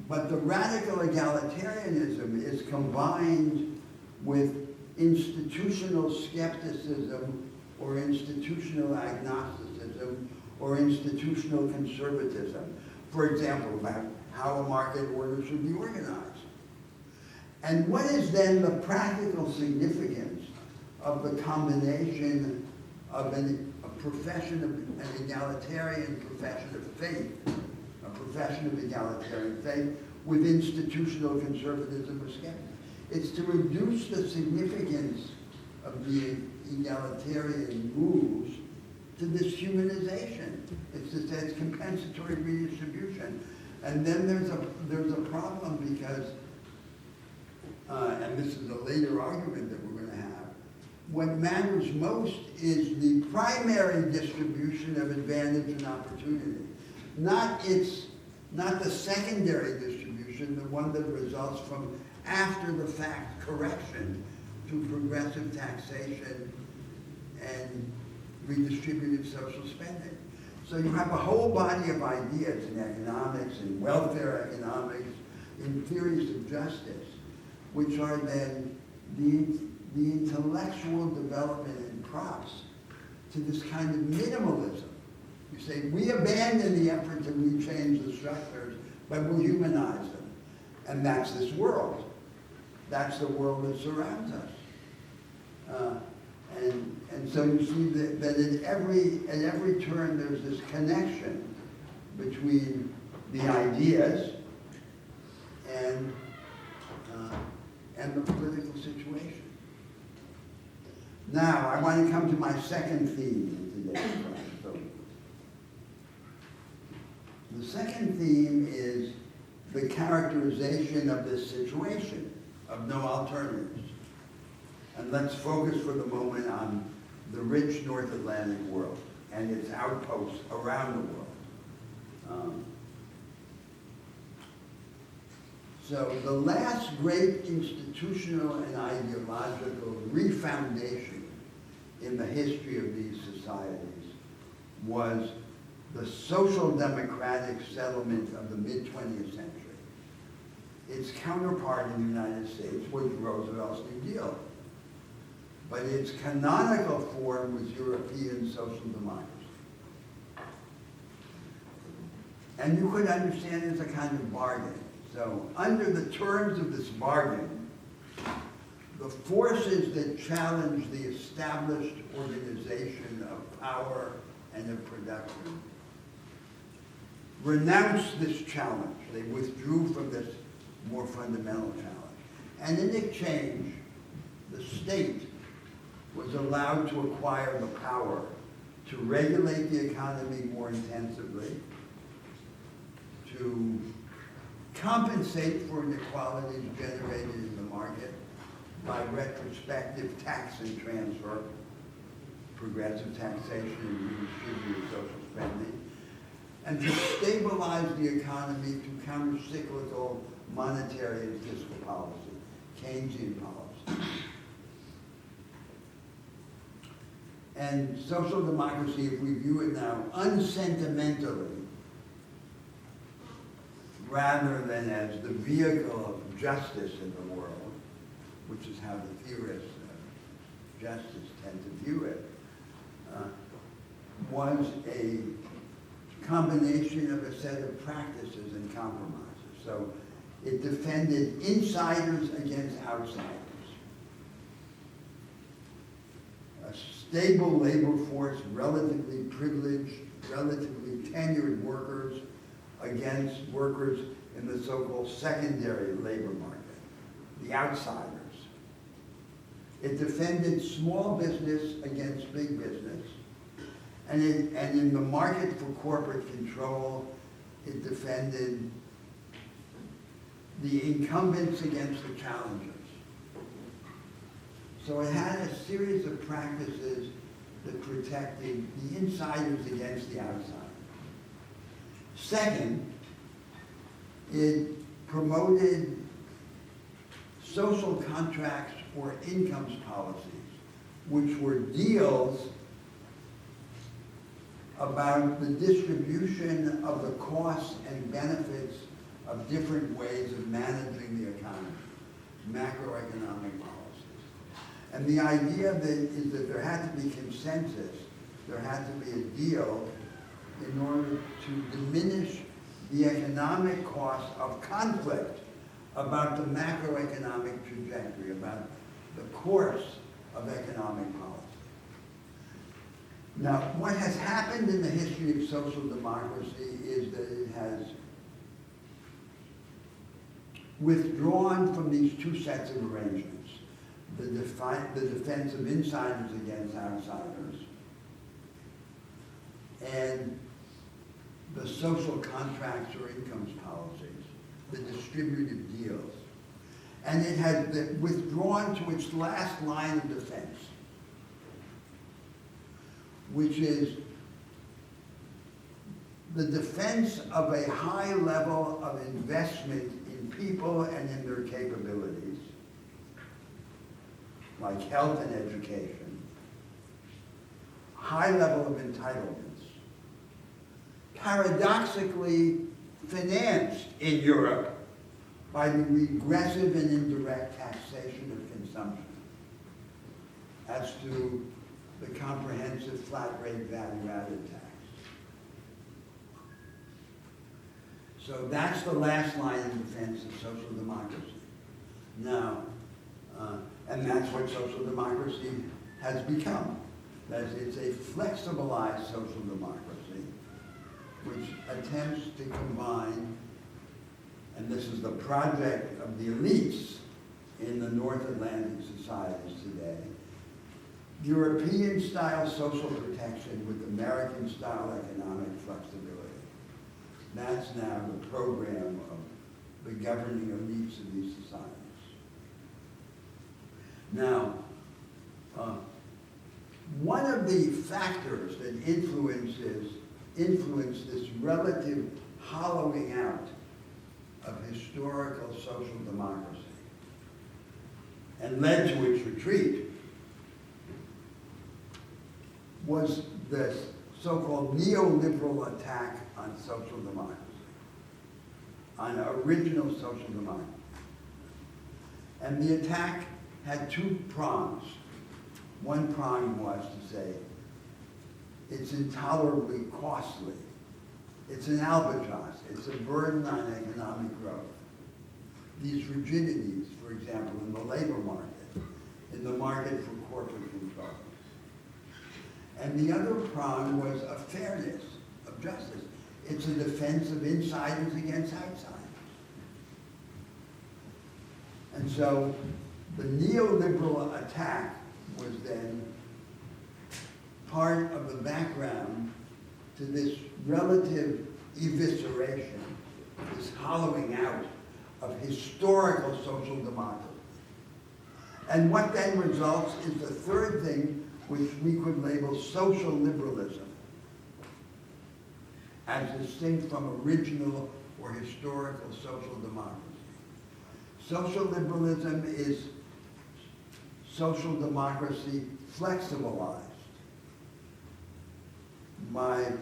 But the radical egalitarianism is combined with institutional skepticism or institutional agnosticism or institutional conservatism. For example, about how a market order should be organized. And what is then the practical significance of the combination of a profession of an egalitarian profession of faith, a profession of egalitarian faith with institutional conservatism or skepticism? It's to reduce the significance of the egalitarian moves to this humanization. It's to say it's compensatory redistribution. And then there's a problem because, and this is a later argument that we're going to have, what matters most is the primary distribution of advantage and opportunity, not the secondary distribution, the one that results from after the fact correction through progressive taxation and redistributive social spending. So you have a whole body of ideas in economics, in welfare economics, in theories of justice, which are then the intellectual development and props to this kind of minimalism. You say, we abandon the effort to rechange the structures, but we'll humanize them. And that's this world. That's the world that surrounds us. And so you see that at every turn there's this connection between the ideas and the political situation. Now, I want to come to my second theme in today's class. So, the second theme is the characterization of this situation, of no alternatives. And let's focus for the moment on the rich North Atlantic world and its outposts around the world. So the last great institutional and ideological refoundation in the history of these societies was the social democratic settlement of the mid-20th century. Its counterpart in the United States was Roosevelt's New Deal. But its canonical form was European social democracy. And you could understand it as a kind of bargain. So under the terms of this bargain, the forces that challenge the established organization of power and of production renounced this challenge. They withdrew from this more fundamental challenge. And in exchange, the state was allowed to acquire the power to regulate the economy more intensively, to compensate for inequalities generated in the market by retrospective tax and transfer, progressive taxation and redistributive social spending, and to stabilize the economy through counter-cyclical monetary and fiscal policy, Keynesian policy. And social democracy, if we view it now unsentimentally, rather than as the vehicle of justice in the world, which is how the theorists of justice tend to view it, was a combination of a set of practices and compromises. So it defended insiders against outsiders. A stable labor force, relatively privileged, relatively tenured workers against workers in the so-called secondary labor market, the outsiders. It defended small business against big business. And in the market for corporate control, it defended the incumbents against the challengers. So it had a series of practices that protected the insiders against the outsiders. Second, it promoted social contracts or incomes policies, which were deals about the distribution of the costs and benefits of different ways of managing the economy, macroeconomic policies. And the idea is that there had to be consensus, there had to be a deal in order to diminish the economic cost of conflict about the macroeconomic trajectory, about the course of economic policy. Now, what has happened in the history of social democracy is that it has withdrawn from these two sets of arrangements, the defense of insiders against outsiders, and the social contracts or incomes policies, the distributive deals. And it has withdrawn to its last line of defense, which is the defense of a high level of investment in people and in their capabilities, like health and education, high level of entitlements, paradoxically financed in Europe by the regressive and indirect taxation of consumption, as to the comprehensive flat rate value-added tax. So that's the last line of defense of social democracy. Now, and that's what social democracy has become. That is, it's a flexibilized social democracy which attempts to combine, and this is the project of the elites in the North Atlantic societies today, European-style social protection with American-style economic flexibility. That's now the program of the governing elites of these societies. Now, one of the factors that influence this relative hollowing out of historical social democracy and led to its retreat was the so-called neoliberal attack on social democracy, on original social democracy. And the attack had two prongs. One prong was to say, it's intolerably costly. It's an albatross. It's a burden on economic growth. These rigidities, for example, in the labor market, in the market for corporate control. And the other prong was a fairness of justice. It's a defense of insiders against outsiders. And so the neoliberal attack was then part of the background to this relative evisceration, this hollowing out of historical social democracy. And what then results is the third thing, which we could label social liberalism, as distinct from original or historical social democracy. Social liberalism is social democracy flexibilized by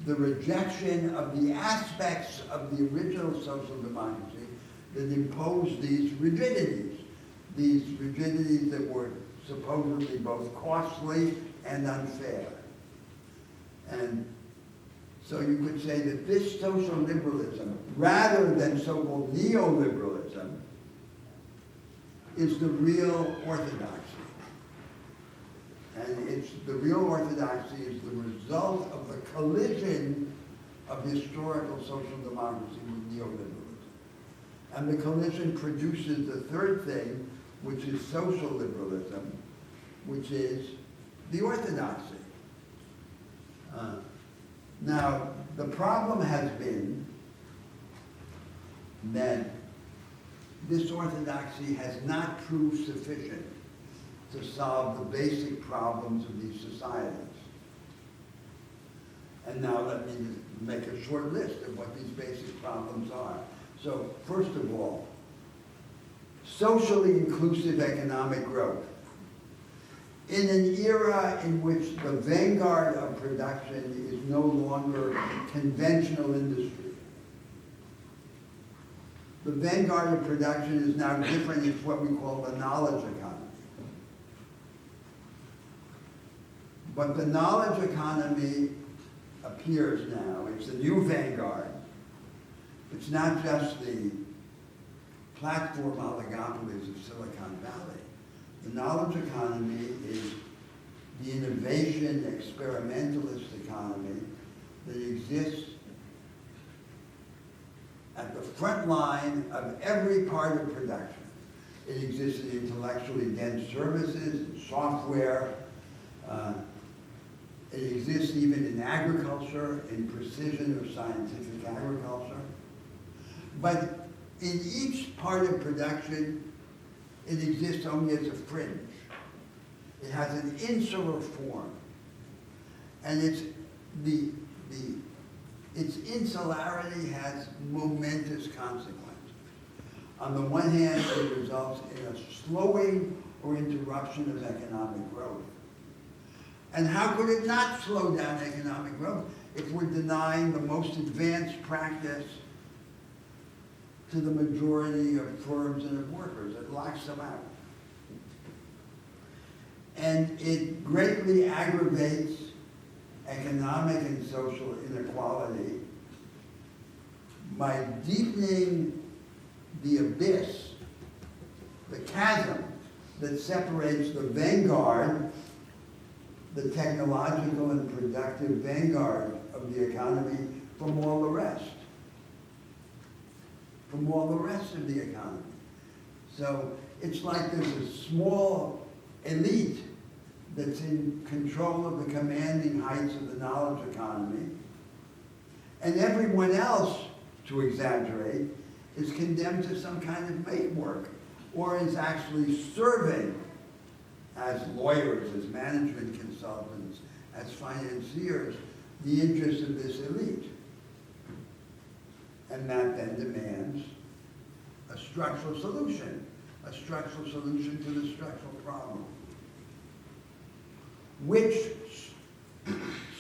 the rejection of the aspects of the original social democracy that imposed these rigidities that were supposedly both costly and unfair. And so you could say that this social liberalism, rather than so-called neoliberalism, is the real orthodoxy. And the real orthodoxy is the result of the collision of historical social democracy with neoliberalism. And the collision produces the third thing, which is social liberalism, which is the orthodoxy. Now, the problem has been that this orthodoxy has not proved sufficient to solve the basic problems of these societies. And now let me make a short list of what these basic problems are. So, first of all, socially inclusive economic growth. In an era in which the vanguard of production is no longer conventional industry, the vanguard of production is now different. It's what we call the knowledge economy. But the knowledge economy appears now. It's the new vanguard. It's not just the platform oligopolies of Silicon Valley. The knowledge economy is the innovation, experimentalist economy that exists at the front line of every part of production. It exists in intellectually dense services, in software. It exists even in agriculture, in precision or scientific agriculture. But in each part of production, it exists only as a fringe. It has an insular form. And its insularity has momentous consequences. On the one hand, it results in a slowing or interruption of economic growth. And how could it not slow down economic growth if we're denying the most advanced practice to the majority of firms and of workers? It locks them out. And it greatly aggravates economic and social inequality by deepening the abyss, the chasm that separates the vanguard, the technological and productive vanguard of the economy, from all the rest. From all the rest of the economy. So it's like there's a small elite that's in control of the commanding heights of the knowledge economy, and everyone else, to exaggerate, is condemned to some kind of mate work, or is actually serving as lawyers, as management consultants, as financiers, the interests of this elite. And that then demands a structural solution to the structural problem. which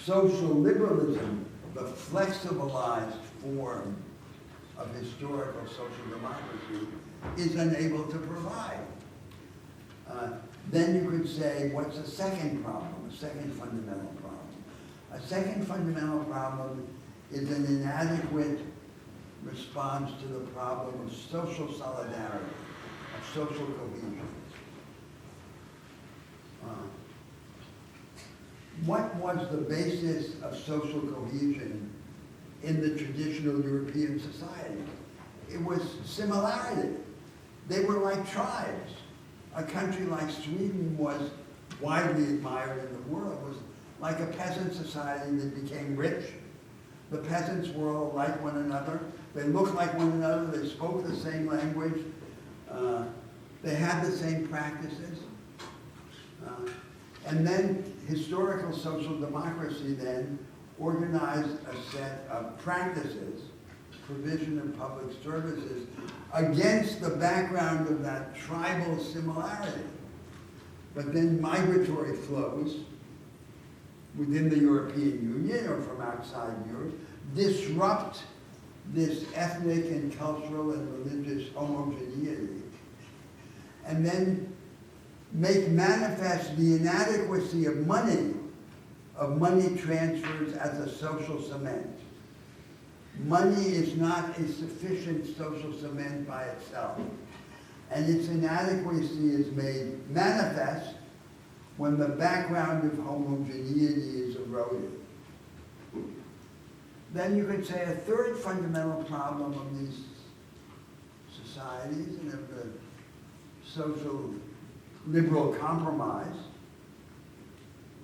social liberalism, the flexibilized form of historical social democracy, is unable to provide. Then you could say, what's the second problem, a second fundamental problem? A second fundamental problem is an inadequate response to the problem of social solidarity, of social cohesion. What was the basis of social cohesion in the traditional European society? It was similarity. They were like tribes. A country like Sweden was widely admired in the world, was like a peasant society that became rich. The peasants were all like one another. They looked like one another. They spoke the same language. They had the same practices. And then historical social democracy then organized a set of practices, provision of public services, against the background of that tribal similarity. But then migratory flows within the European Union or from outside Europe disrupt this ethnic and cultural and religious homogeneity, and then make manifest the inadequacy of money transfers as a social cement. Money is not a sufficient social cement by itself, and its inadequacy is made manifest when the background of homogeneity is eroded. Then you could say a third fundamental problem of these societies and of the social liberal compromise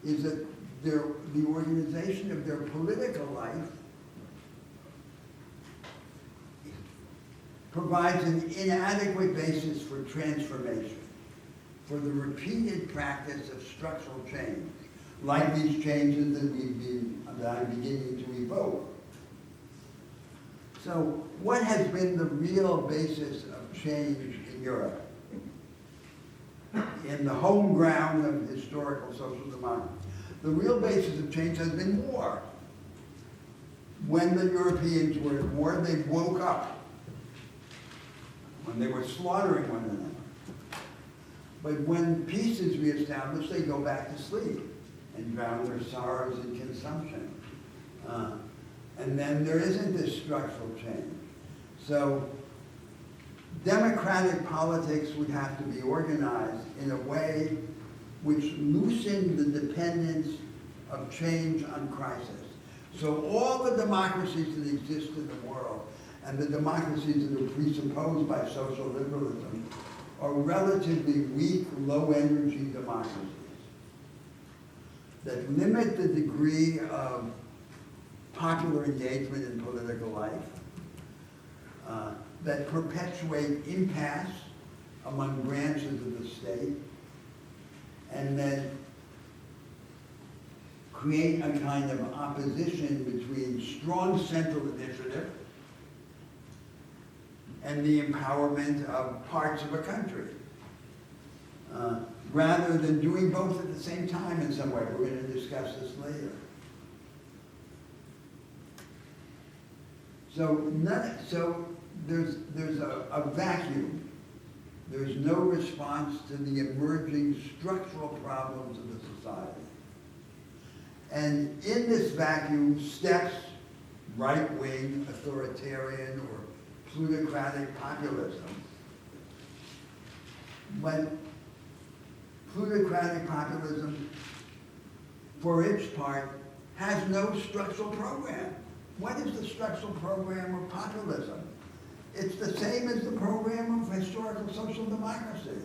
is that the organization of their political life provides an inadequate basis for transformation, for the repeated practice of structural change, like these changes that I'm beginning to evoke. So what has been the real basis of change in Europe? In the home ground of historical social democracy. The real basis of change has been war. When the Europeans were at war, they woke up. When they were slaughtering one another. But when peace is reestablished, they go back to sleep and drown their sorrows in consumption. And then there isn't this structural change. So democratic politics would have to be organized in a way which loosened the dependence of change on crisis. So all the democracies that exist in the world and the democracies that are presupposed by social liberalism are relatively weak, low-energy democracies that limit the degree of popular engagement in political life, that perpetuate impasse among branches of the state, and then create a kind of opposition between strong central initiative and the empowerment of parts of a country, rather than doing both at the same time in some way. We're going to discuss this later. So there's a vacuum. There's no response to the emerging structural problems of the society. And in this vacuum steps right-wing, authoritarian, or plutocratic populism. But plutocratic populism, for its part, has no structural program. What is the structural program of populism? It's the same as the program of historical social democracy.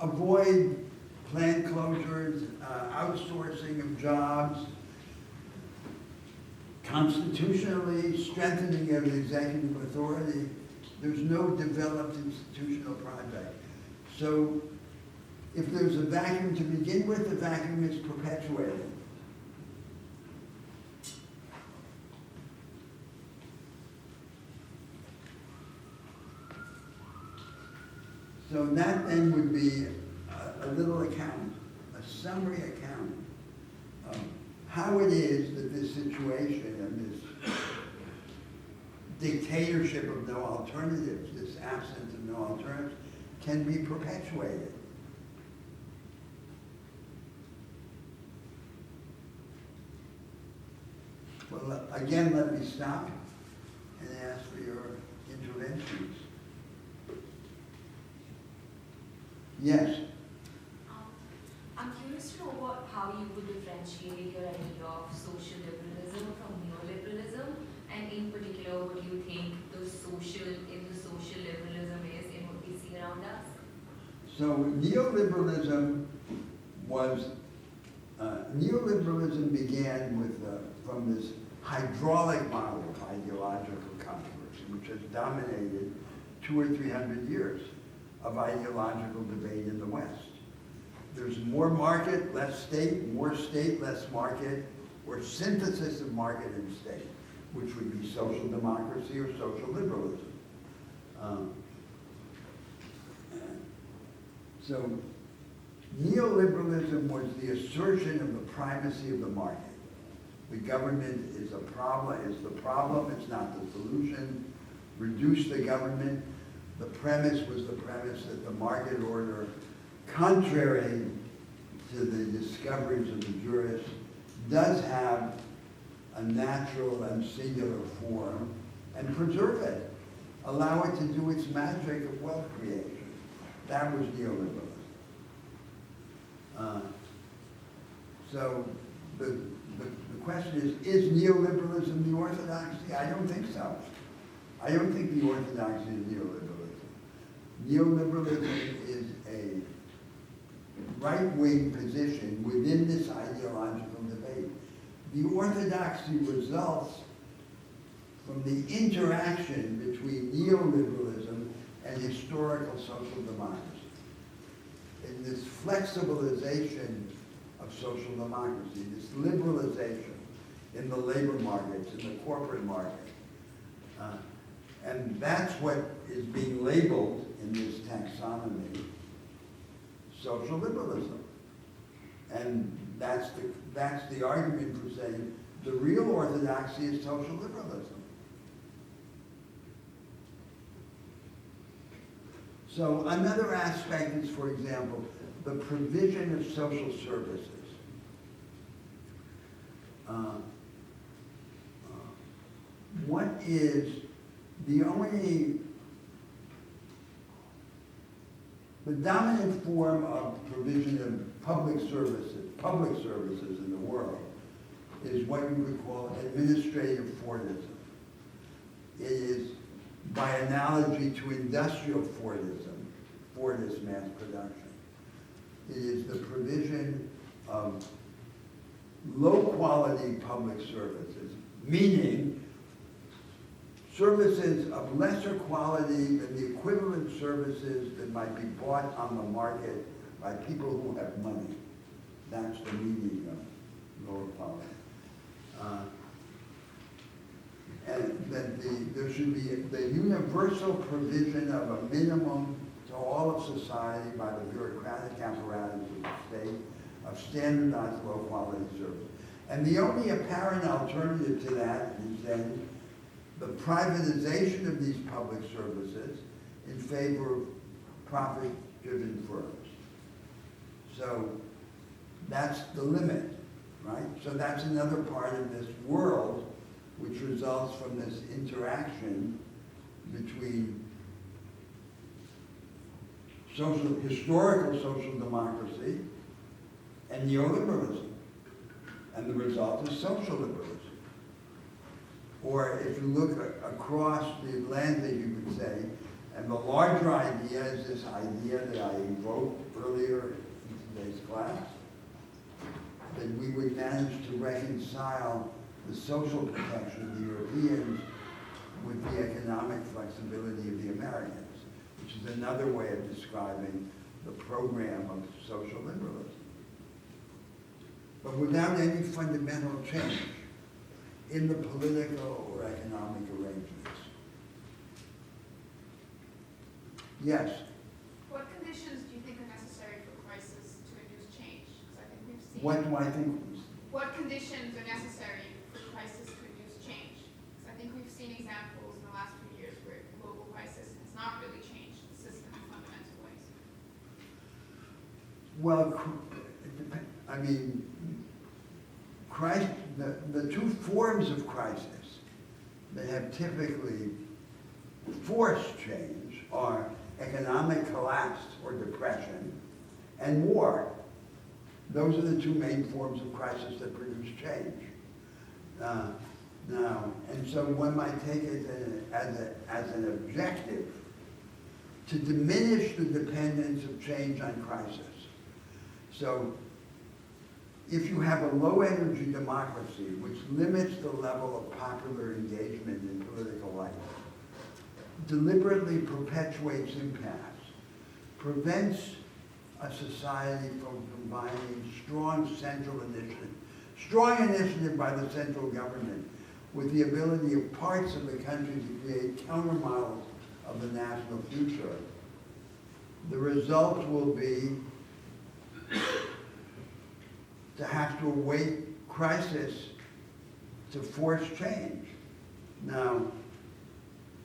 Avoid plant closures, outsourcing of jobs, constitutionally strengthening of the executive authority. There's no developed institutional project. So if there's a vacuum to begin with, the vacuum is perpetuated. So that then would be a little account, a summary account how it is that this situation and this dictatorship of no alternatives, this absence of no alternatives, can be perpetuated. Well, again, let me stop and ask for your interventions. Yes. I'm curious to know about how you would differentiate your idea of social liberalism from neoliberalism, and in particular, what do you think the social liberalism is in what we see around us? So neoliberalism began with, from this hydraulic model of ideological controversy, which has dominated 200 or 300 years of ideological debate in the West. There's more market, less state, more state, less market, or synthesis of market and state, which would be social democracy or social liberalism. So neoliberalism was the assertion of the primacy of the market. The government is the problem, it's not the solution. Reduce the government. The premise was the premise that the market order, contrary to the discoveries of the jurists, does have a natural and singular form, and preserve it. Allow it to do its magic of wealth creation. That was neoliberalism. So the question is neoliberalism the orthodoxy? I don't think so. I don't think the orthodoxy is neoliberalism. Neoliberalism is a right-wing position within this ideological debate. The orthodoxy results from the interaction between neoliberalism and historical social democracy. In this flexibilization of social democracy, this liberalization in the labor markets, in the corporate market. And that's what is being labeled in this taxonomy, social liberalism. And that's the argument for saying the real orthodoxy is social liberalism. So another aspect is, for example, the provision of social services. What is the dominant form of provision of public services in the world is what we would call administrative Fordism. It is, by analogy to industrial Fordist mass production. It is the provision of low-quality public services, meaning services of lesser quality than the equivalent services that might be bought on the market by people who have money. That's the meaning of lower quality. And that there should be the universal provision of a minimum to all of society by the bureaucratic apparatus of the state of standardized low-quality service. And the only apparent alternative to that is then the privatization of these public services in favor of profit-driven firms. So that's the limit, right? So that's another part of this world which results from this interaction between historical social democracy and neoliberalism. And the result is social liberalism. Or if you look across the Atlantic, you could say, and the larger idea is this idea that I invoked earlier in today's class, that we would manage to reconcile the social protection of the Europeans with the economic flexibility of the Americans, which is another way of describing the program of social liberalism. But without any fundamental change in the political or economic arrangements. Yes? What conditions do you think are necessary for crisis to induce change? Because I think we've seen. What do I think? what conditions are necessary for crisis to produce change? Because I think we've seen examples in the last few years where global crisis has not really changed the system in fundamental ways. Well, I mean, the two forms of crisis that have typically forced change are economic collapse or depression and war. Those are the two main forms of crisis that produce change. And so one might take it as an objective to diminish the dependence of change on crisis. So if you have a low energy democracy which limits the level of popular engagement in political life, deliberately perpetuates impasse, prevents a society from combining strong initiative by the central government with the ability of parts of the country to create countermodels of the national future, the result will be to have to await crisis to force change. Now,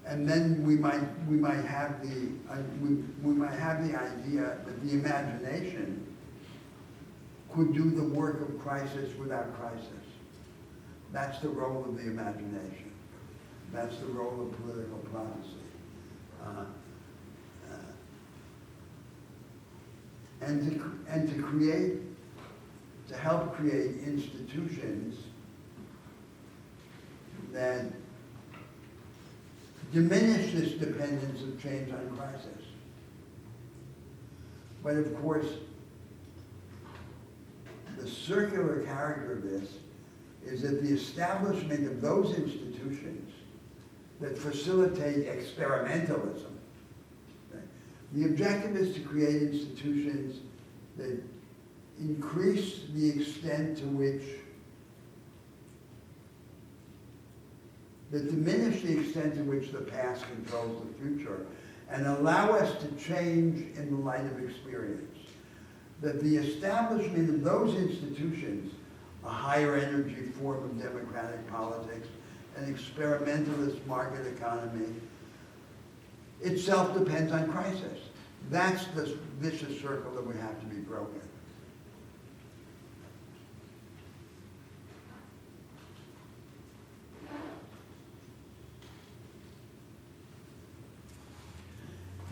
and then we might have the idea that the imagination could do the work of crisis without crisis. That's the role of the imagination. That's the role of political prophecy. To help create institutions that diminish this dependence of change on crisis. But of course, the circular character of this is that the establishment of those institutions that facilitate experimentalism. Okay? The objective is to create institutions that increase the extent to which, that diminish the extent to which the past controls the future and allow us to change in the light of experience. That the establishment of those institutions, a higher energy form of democratic politics, an experimentalist market economy, itself depends on crisis. That's the vicious circle that we have to be broken.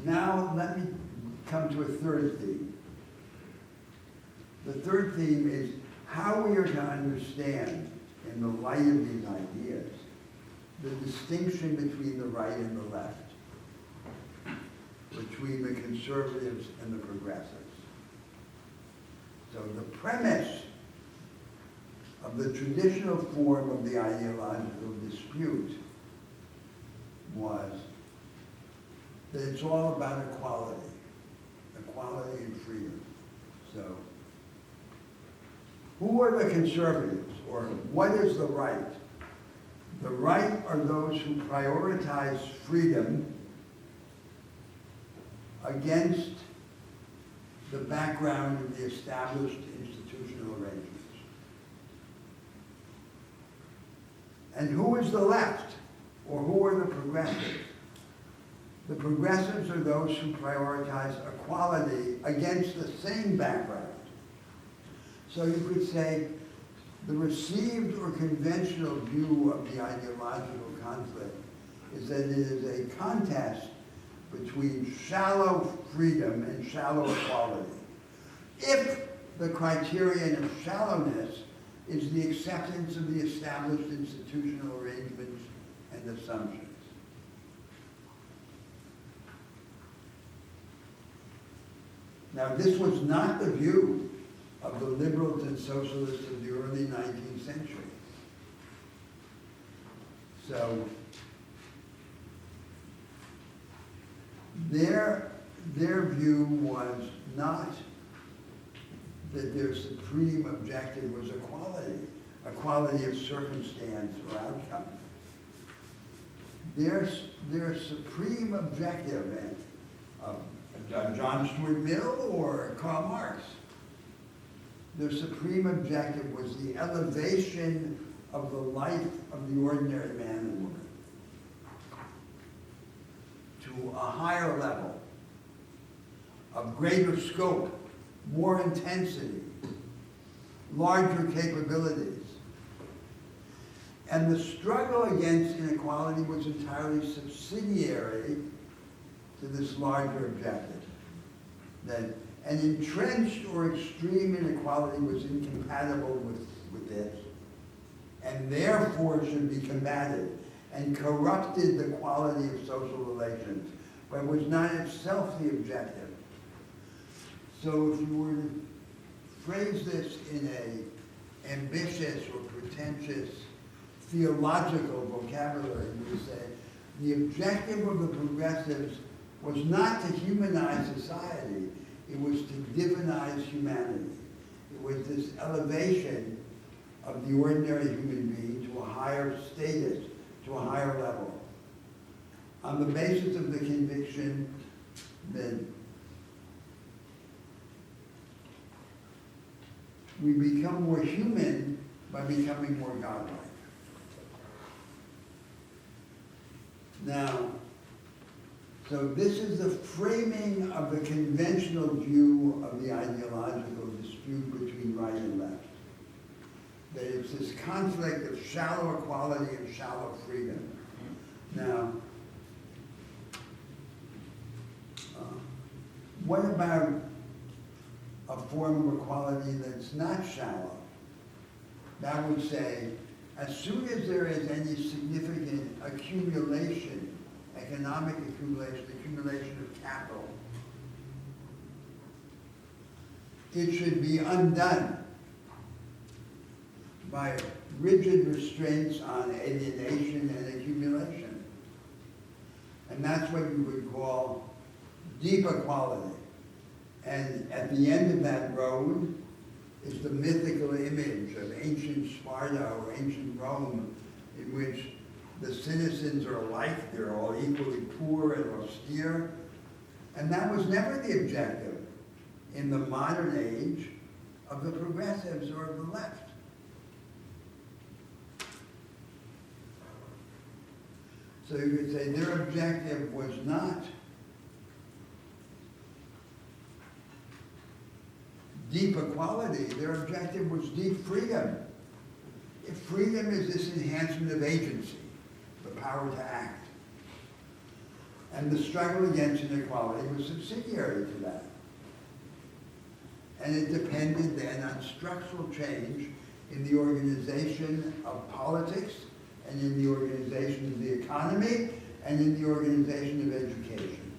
Now, let me come to a third theme. The third theme is how we are to understand, in the light of these ideas, the distinction between the right and the left, between the conservatives and the progressives. So the premise of the traditional form of the ideological dispute was that it's all about equality and freedom. So, who are the conservatives, or what is the right? The right are those who prioritize freedom against the background of the established institutional arrangements. And who is the left, or who are the progressives? The progressives are those who prioritize equality against the same background. So you could say the received or conventional view of the ideological conflict is that it is a contest between shallow freedom and shallow equality. If the criterion of shallowness is the acceptance of the established institutional arrangements and assumptions. Now, this was not the view of the liberals and socialists of the early 19th century. So, their view was not that their supreme objective was equality of circumstance or outcome. Their supreme objective, John Stuart Mill or Karl Marx, their supreme objective was the elevation of the life of the ordinary man and woman to a higher level, of greater scope, more intensity, larger capabilities. And the struggle against inequality was entirely subsidiary to this larger objective. That an entrenched or extreme inequality was incompatible with this, and therefore should be combated, and corrupted the quality of social relations, but was not itself the objective. So if you were to phrase this in a ambitious or pretentious theological vocabulary, we would say the objective of the progressives was not to humanize society, it was to divinize humanity. It was this elevation of the ordinary human being to a higher status, to a higher level, on the basis of the conviction that we become more human by becoming more godlike. Now, so this is the framing of the conventional view of the ideological dispute between right and left. That it's this conflict of shallow equality and shallow freedom. Now, what about a form of equality that's not shallow? That would say, as soon as there is any significant accumulation, economic accumulation of capital, it should be undone by rigid restraints on alienation and accumulation. And that's what you would call deep equality. And at the end of that road is the mythical image of ancient Sparta or ancient Rome, in which the citizens are alike, they're all equally poor and austere. And that was never the objective in the modern age of the progressives or of the left. So you could say their objective was not deep equality, their objective was deep freedom. If freedom is this enhancement of agency, the power to act. And the struggle against inequality was subsidiary to that. And it depended then on structural change in the organization of politics, and in the organization of the economy, and in the organization of education.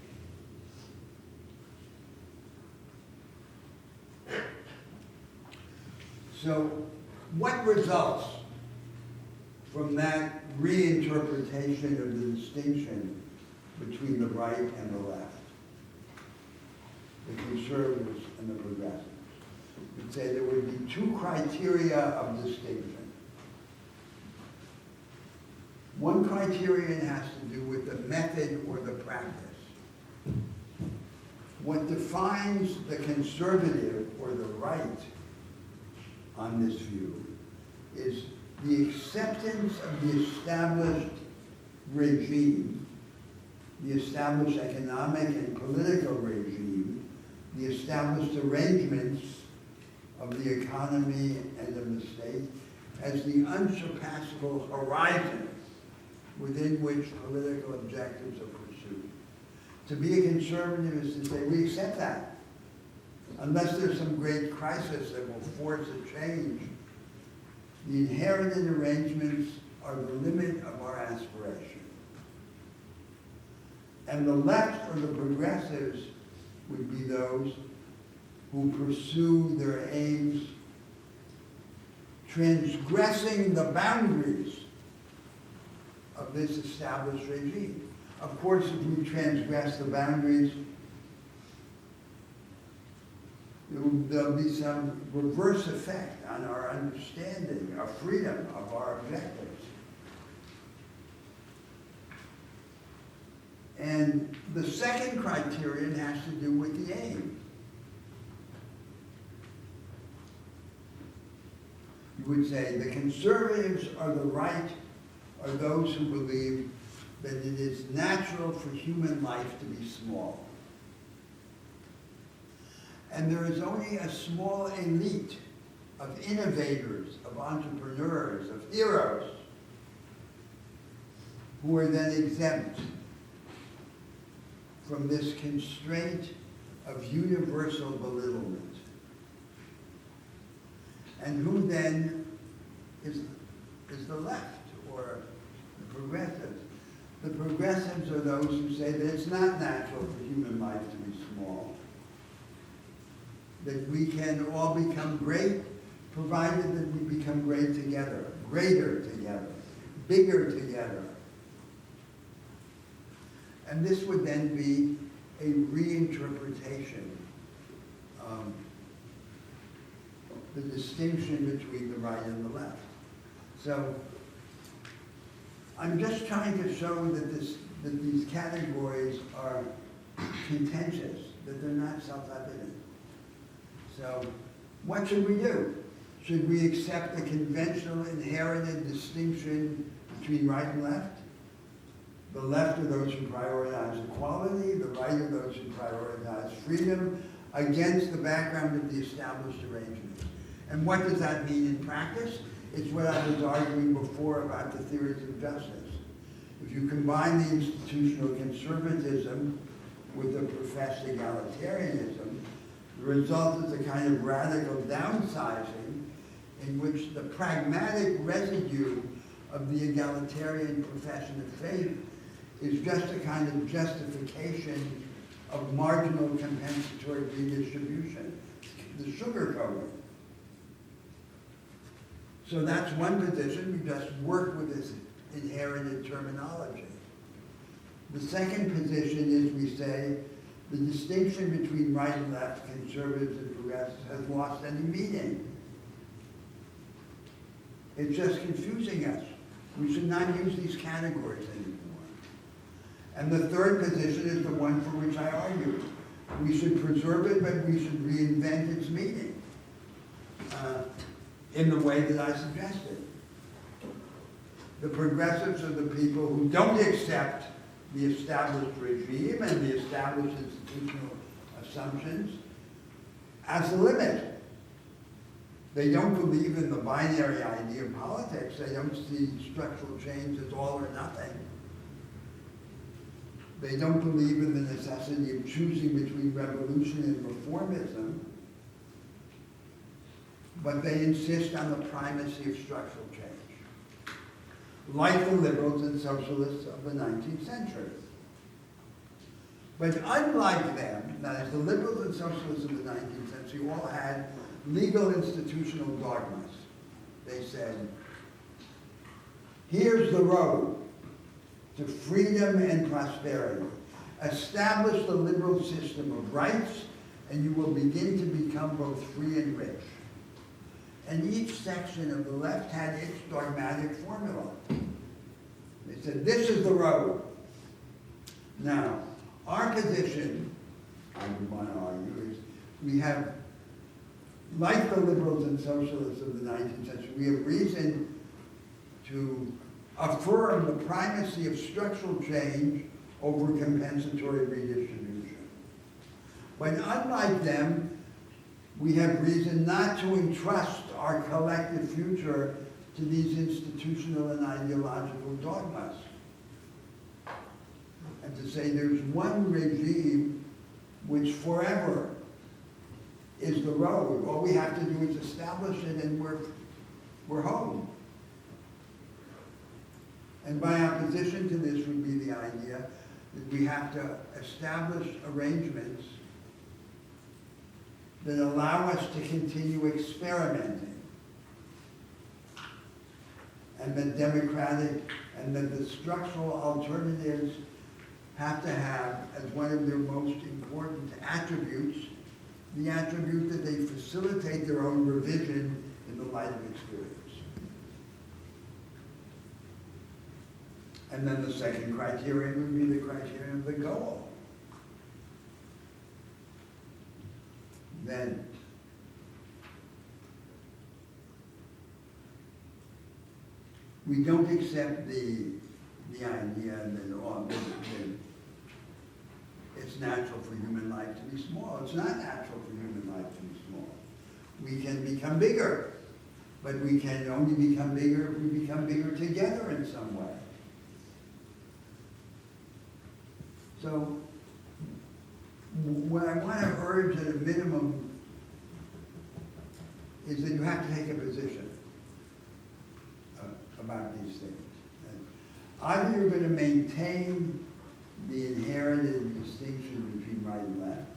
So, what results from that reinterpretation of the distinction between the right and the left, the conservatives and the progressives? We'd say there would be two criteria of distinction. One criterion has to do with the method or the practice. What defines the conservative or the right on this view is the acceptance of the established regime, the established economic and political regime, the established arrangements of the economy and of the state as the unsurpassable horizon within which political objectives are pursued. To be a conservative is to say, we accept that. Unless there's some great crisis that will force a change, the inherited arrangements are the limit of our aspiration. And the left or the progressives would be those who pursue their aims transgressing the boundaries of this established regime. Of course, if we transgress the boundaries, there'll be some reverse effect on our understanding of freedom, of our objectives. And the second criterion has to do with the aim. you would say the conservatives are the right, are those who believe that it is natural for human life to be small. And there is only a small elite of innovators, of entrepreneurs, of heroes, who are then exempt from this constraint of universal belittlement. And who then is the left, or the progressives? The progressives are those who say that it's not natural for human life to be small, that we can all become great, provided that we become great together, greater together, bigger together. And this would then be a reinterpretation of the distinction between the right and the left. So I'm just trying to show that these categories are contentious, that they're not self-evident. So what should we do? Should we accept the conventional inherited distinction between right and left? The left are those who prioritize equality, the right are those who prioritize freedom against the background of the established arrangements. And what does that mean in practice? It's what I was arguing before about the theories of justice. If you combine the institutional conservatism with the professed egalitarianism, the result is a kind of radical downsizing in which the pragmatic residue of the egalitarian profession of faith is just a kind of justification of marginal compensatory redistribution, the sugarcoating. So that's one position. We just work with this inherited terminology. The second position is we say the distinction between right and left, conservatives and progressives, has lost any meaning. It's just confusing us. We should not use these categories anymore. And the third position is the one for which I argue. We should preserve it, but we should reinvent its meaning in the way that I suggested. The progressives are the people who don't accept the established regime and the established institutional assumptions as a limit. They don't believe in the binary idea of politics. They don't see structural change as all or nothing. They don't believe in the necessity of choosing between revolution and reformism, but they insist on the primacy of structural change, like the liberals and socialists of the 19th century. But unlike them, that is, the liberals and socialists of the 19th century all had legal institutional dogmas. They said, here's the road to freedom and prosperity. Establish the liberal system of rights, and you will begin to become both free and rich. And each section of the left had its dogmatic formula. They said, this is the road. Now, our position, I would want to argue, is we have, like the liberals and socialists of the 19th century, we have reason to affirm the primacy of structural change over compensatory redistribution. But unlike them, we have reason not to entrust our collective future to these institutional and ideological dogmas. And to say there's one regime which forever is the road. All we have to do is establish it and we're home. And by opposition to this would be the idea that we have to establish arrangements that allow us to continue experimenting, and that the structural alternatives have to have as one of their most important attributes, the attribute that they facilitate their own revision in the light of experience. And then the second criterion would be the criterion of the goal. Then, we don't accept the idea that, that it's natural for human life to be small. It's not natural for human life to be small. We can become bigger, but we can only become bigger if we become bigger together in some way. So, what I want to urge at a minimum is that you have to take a position about these things. Either you're going to maintain the inherited distinction between right and left,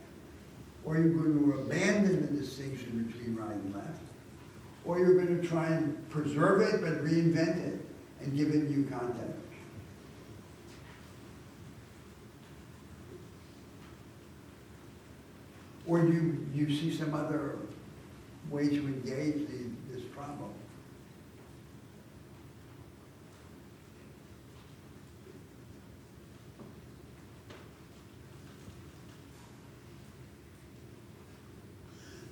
or you're going to abandon the distinction between right and left, or you're going to try and preserve it but reinvent it and give it new context. Or do you see some other way to engage this problem?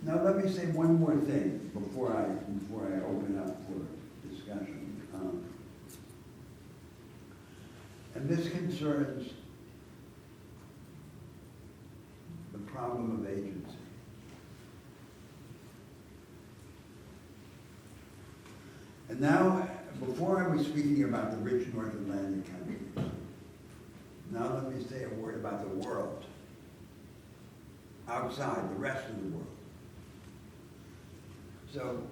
Now let me say one more thing before I open up for discussion. And this concerns the problem of agency. And now, before I was speaking about the rich North Atlantic countries, now let me say a word about the world, outside, the rest of the world. So,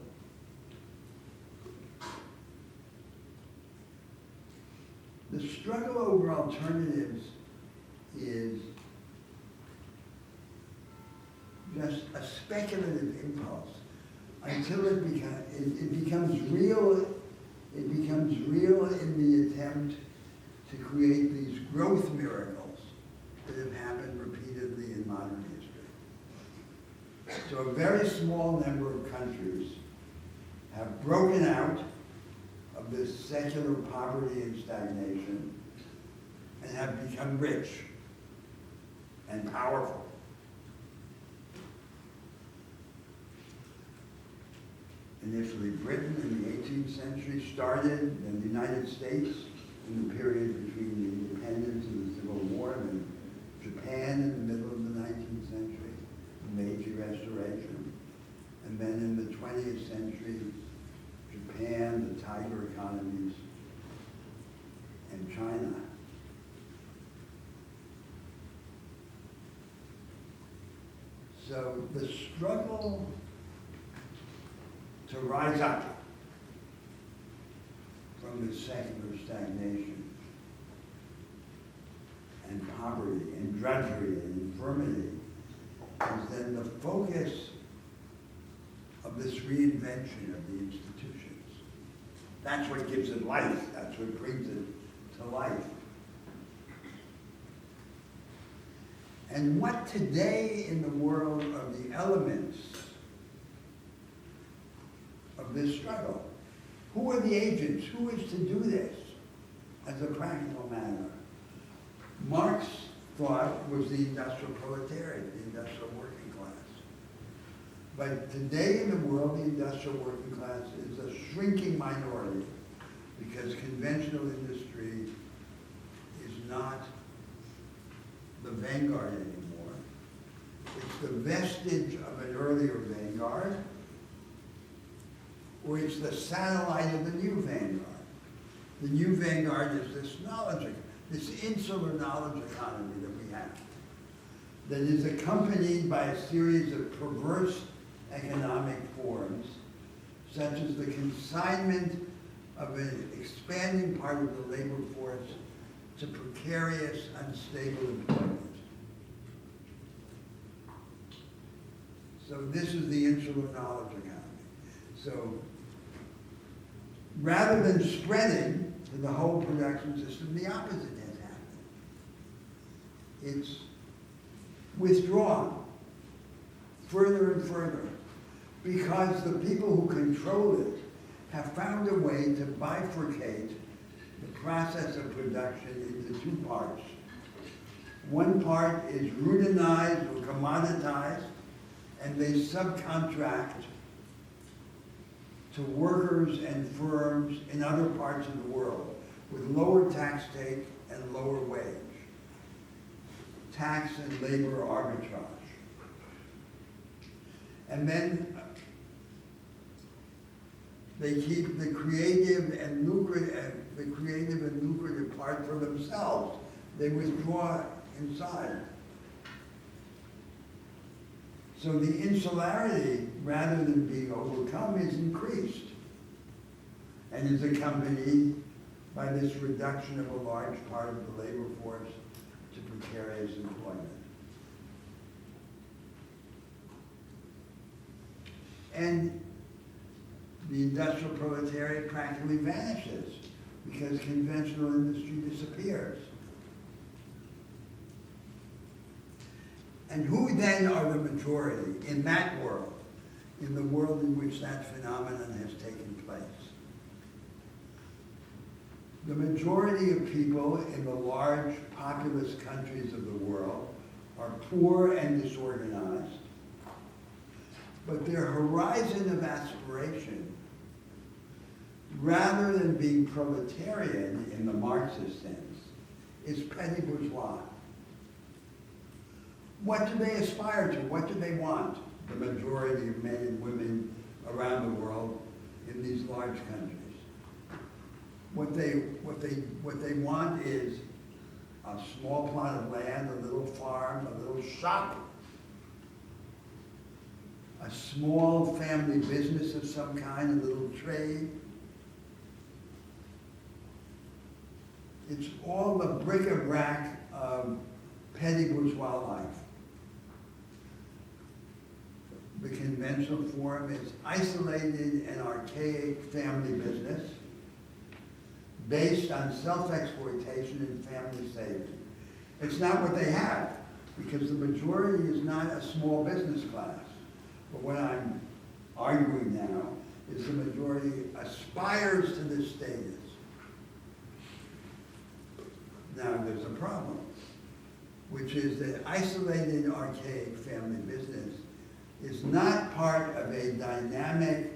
the struggle over alternatives is just a speculative impulse until it becomes real. It becomes real in the attempt to create these growth miracles that have happened repeatedly in modern history. So a very small number of countries have broken out of this secular poverty and stagnation and have become rich and powerful. Initially Britain in the 18th century started, and the United States in the period between the independence and the Civil War, and Japan in the middle of the 19th century, the Meiji Restoration, and then in the 20th century, Japan, the tiger economies, and China. So the struggle to rise up from the secular stagnation and poverty and drudgery and infirmity is then the focus of this reinvention of the institutions. That's what gives it life. That's what brings it to life. And what today in the world are the elements of this struggle? Who are the agents? Who is to do this as a practical matter? Marx thought was the industrial proletariat, the industrial working class. But today in the world, the industrial working class is a shrinking minority because conventional industry is not the vanguard anymore. It's the vestige of an earlier vanguard, or it's the satellite of the new vanguard. The new vanguard is this knowledge, this insular knowledge economy that we have, that is accompanied by a series of perverse economic forms, such as the consignment of an expanding part of the labor force to precarious, unstable employment. So this is the insular knowledge economy. So rather than spreading to the whole production system, the opposite has happened. It's withdrawn further and further because the people who control it have found a way to bifurcate the process of production into two parts. One part is routinized or commoditized, and they subcontract to workers and firms in other parts of the world with lower tax take and lower wage, tax and labor arbitrage. And then they keep the creative and lucrative part for themselves. They withdraw inside. So the insularity, rather than being overcome, is increased and is accompanied by this reduction of a large part of the labor force to precarious employment. And the industrial proletariat practically vanishes because conventional industry disappears. And who then are the majority in that world, in the world in which that phenomenon has taken place? The majority of people in the large populous countries of the world are poor and disorganized, but their horizon of aspiration, rather than being proletarian in the Marxist sense, is petty bourgeois. What do they aspire to? What do they want? The majority of men and women around the world in these large countries. What they want is a small plot of land, a little farm, a little shop, a small family business of some kind, a little trade. It's all the bric-a-brac of petty bourgeois life. The conventional form is isolated and archaic family business based on self-exploitation and family saving. It's not what they have, because the majority is not a small business class. But what I'm arguing now is the majority aspires to this status. Now there's a problem, which is that isolated, archaic family business is not part of a dynamic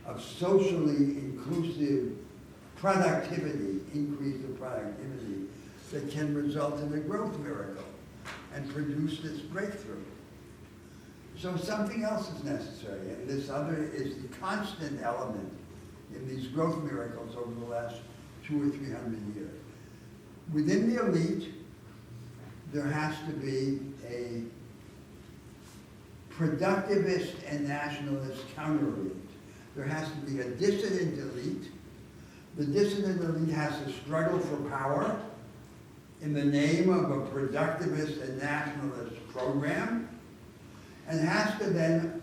of socially inclusive productivity, increase of productivity, that can result in a growth miracle and produce this breakthrough. So something else is necessary, and this other is the constant element in these growth miracles over the last 200 or 300 years. Within the elite, there has to be a productivist and nationalist counter-elite. There has to be a dissident elite. The dissident elite has to struggle for power in the name of a productivist and nationalist program, and has to then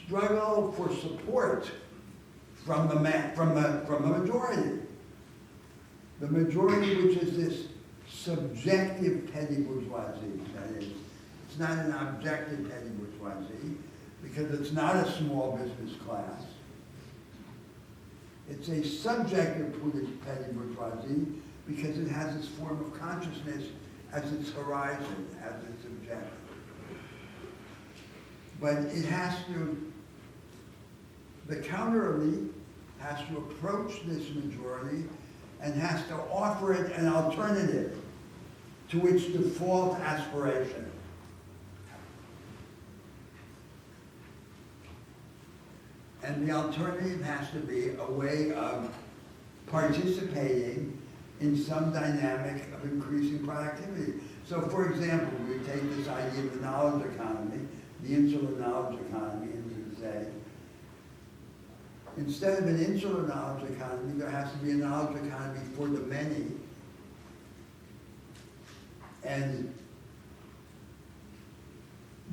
struggle for support from the majority. The majority, which is this subjective petty bourgeoisie, that is, it's not an objective petty bourgeoisie, because it's not a small business class. It's a subjective petty bourgeoisie because it has its form of consciousness as its horizon, as its objective. But it has to, the counter-elite has to approach this majority and has to offer it an alternative to its default aspiration. And the alternative has to be a way of participating in some dynamic of increasing productivity. So for example, we take this idea of the knowledge economy, the insular knowledge economy, and we would say, instead of an insular knowledge economy, there has to be a knowledge economy for the many. And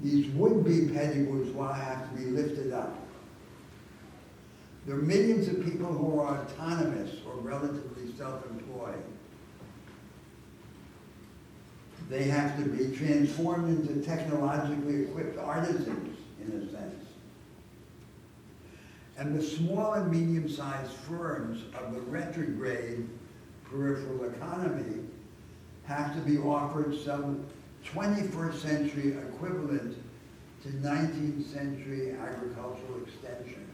these would-be petty bourgeois have to be lifted up. There are millions of people who are autonomous or relatively self-employed. They have to be transformed into technologically equipped artisans, in a sense. And the small and medium-sized firms of the retrograde peripheral economy have to be offered some 21st century equivalent to 19th century agricultural extension.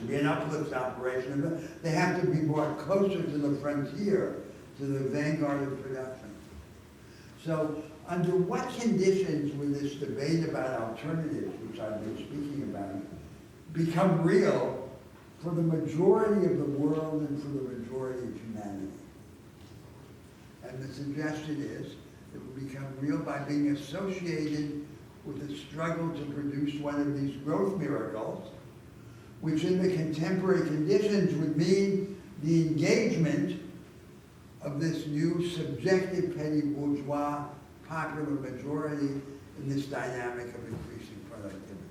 to be an uplift operation. They have to be brought closer to the frontier, to the vanguard of production. So under what conditions will this debate about alternatives, which I've been speaking about, become real for the majority of the world and for the majority of humanity? And the suggestion is it will become real by being associated with the struggle to produce one of these growth miracles, which in the contemporary conditions would mean the engagement of this new subjective petty bourgeois popular majority in this dynamic of increasing productivity.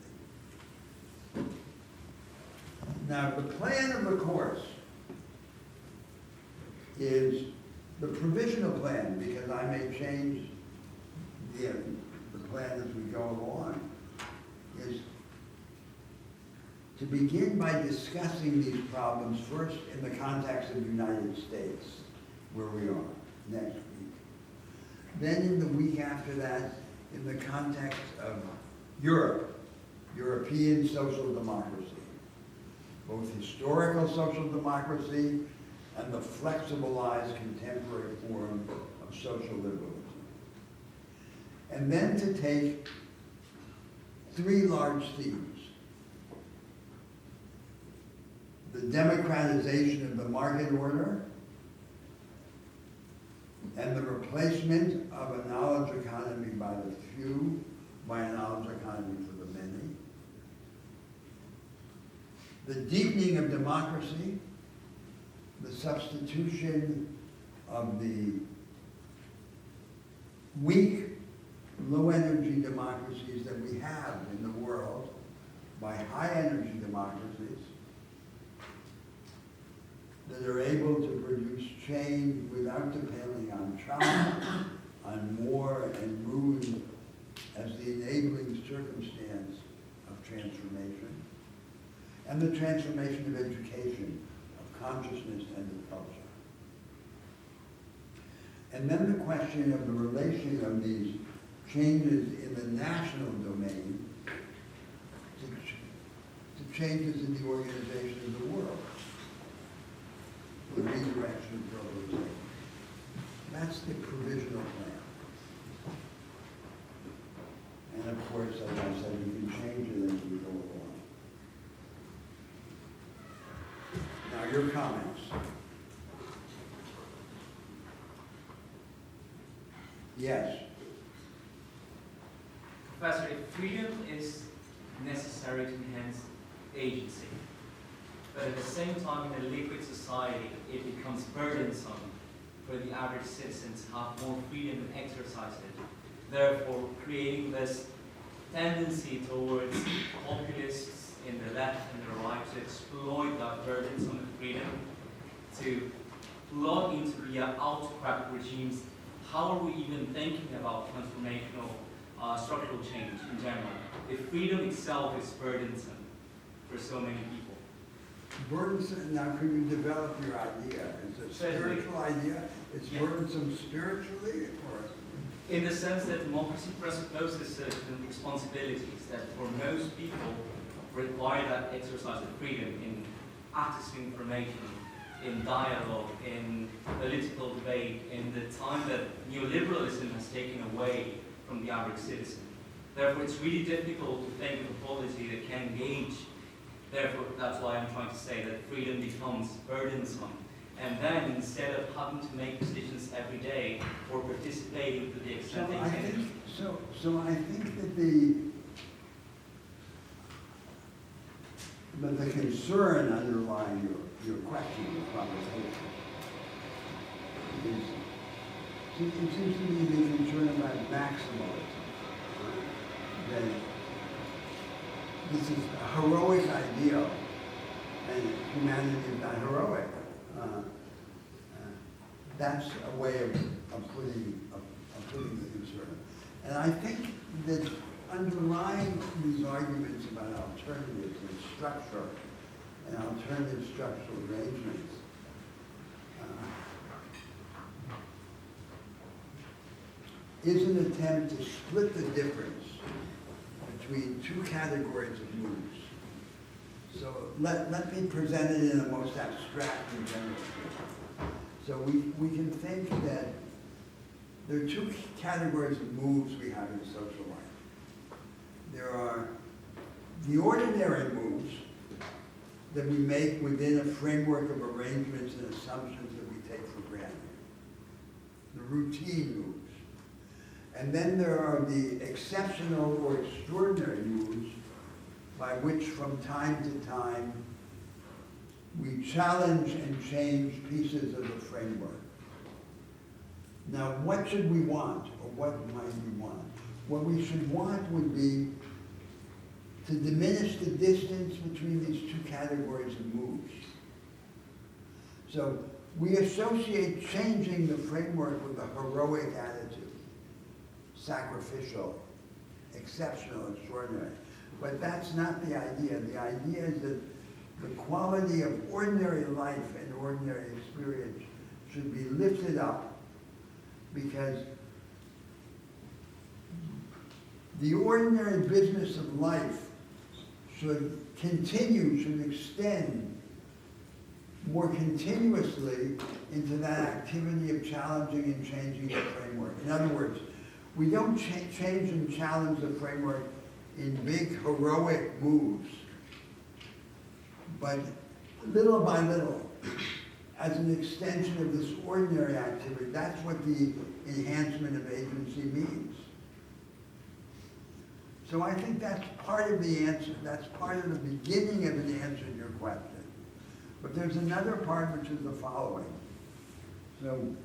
Now, the plan of the course is the provisional plan, because I may change the plan as we go along, is to begin by discussing these problems first in the context of the United States, where we are next week. Then in the week after that, in the context of Europe, European social democracy, both historical social democracy and the flexibilized contemporary form of social liberalism. And then to take three large themes: the democratization of the market order, and the replacement of a knowledge economy by the few by a knowledge economy for the many, the deepening of democracy, the substitution of the weak, low-energy democracies that we have in the world by high-energy democracies that are able to produce change without depending on trauma, on war and ruin as the enabling circumstance of transformation, and the transformation of education, of consciousness, and of culture. And then the question of the relation of these changes in the national domain to changes in the organization of the world, the redirection of globalization. That's the provisional plan. And of course, as I said, we can change it as we go along. Now, your comments. Yes. Professor, if freedom is necessary to enhance agency, but at the same time in a liquid society it becomes burdensome for the average citizen to have more freedom and exercise it, therefore creating this tendency towards populists in the left and the right to exploit that burdensome freedom, to plug into the autocratic regimes. How are we even thinking about transformational structural change in general, if freedom itself is burdensome for so many people? Burdensome, now can you develop your idea? Is it a spiritual idea? It's burdensome spiritually, or? In the sense that democracy presupposes certain responsibilities that for most people require that exercise of freedom in accessing information, in dialogue, in political debate, in the time that neoliberalism has taken away from the average citizen. Therefore, it's really difficult to think of a policy that can engage. Therefore, that's why I'm trying to say that freedom becomes burdensome. And then, instead of having to make decisions every day or participating to the extent they can. So I think that the concern underlying your question, your conversation, is, it seems to me to be concerned about maximalism. That this is a heroic ideal, and humanity is not heroic. That's a way of putting the concern. And I think that underlying these arguments about alternatives and structure and alternative structural arrangements is an attempt to split the difference between two categories of moves. So let me present it in the most abstract and general form. So we can think that there are two categories of moves we have in social life. There are the ordinary moves that we make within a framework of arrangements and assumptions that we take for granted. The routine moves. And then there are the exceptional or extraordinary moves by which from time to time we challenge and change pieces of the framework. Now, what should we want, or what might we want? What we should want would be to diminish the distance between these two categories of moves. So we associate changing the framework with a heroic attitude, sacrificial, exceptional, extraordinary. But that's not the idea. The idea is that the quality of ordinary life and ordinary experience should be lifted up, because the ordinary business of life should continue, should extend more continuously into that activity of challenging and changing the framework. In other words, we don't change and challenge the framework in big heroic moves, but little by little, as an extension of this ordinary activity. That's what the enhancement of agency means. So I think that's part of the answer. That's part of the beginning of an answer to your question. But there's another part, which is the following. So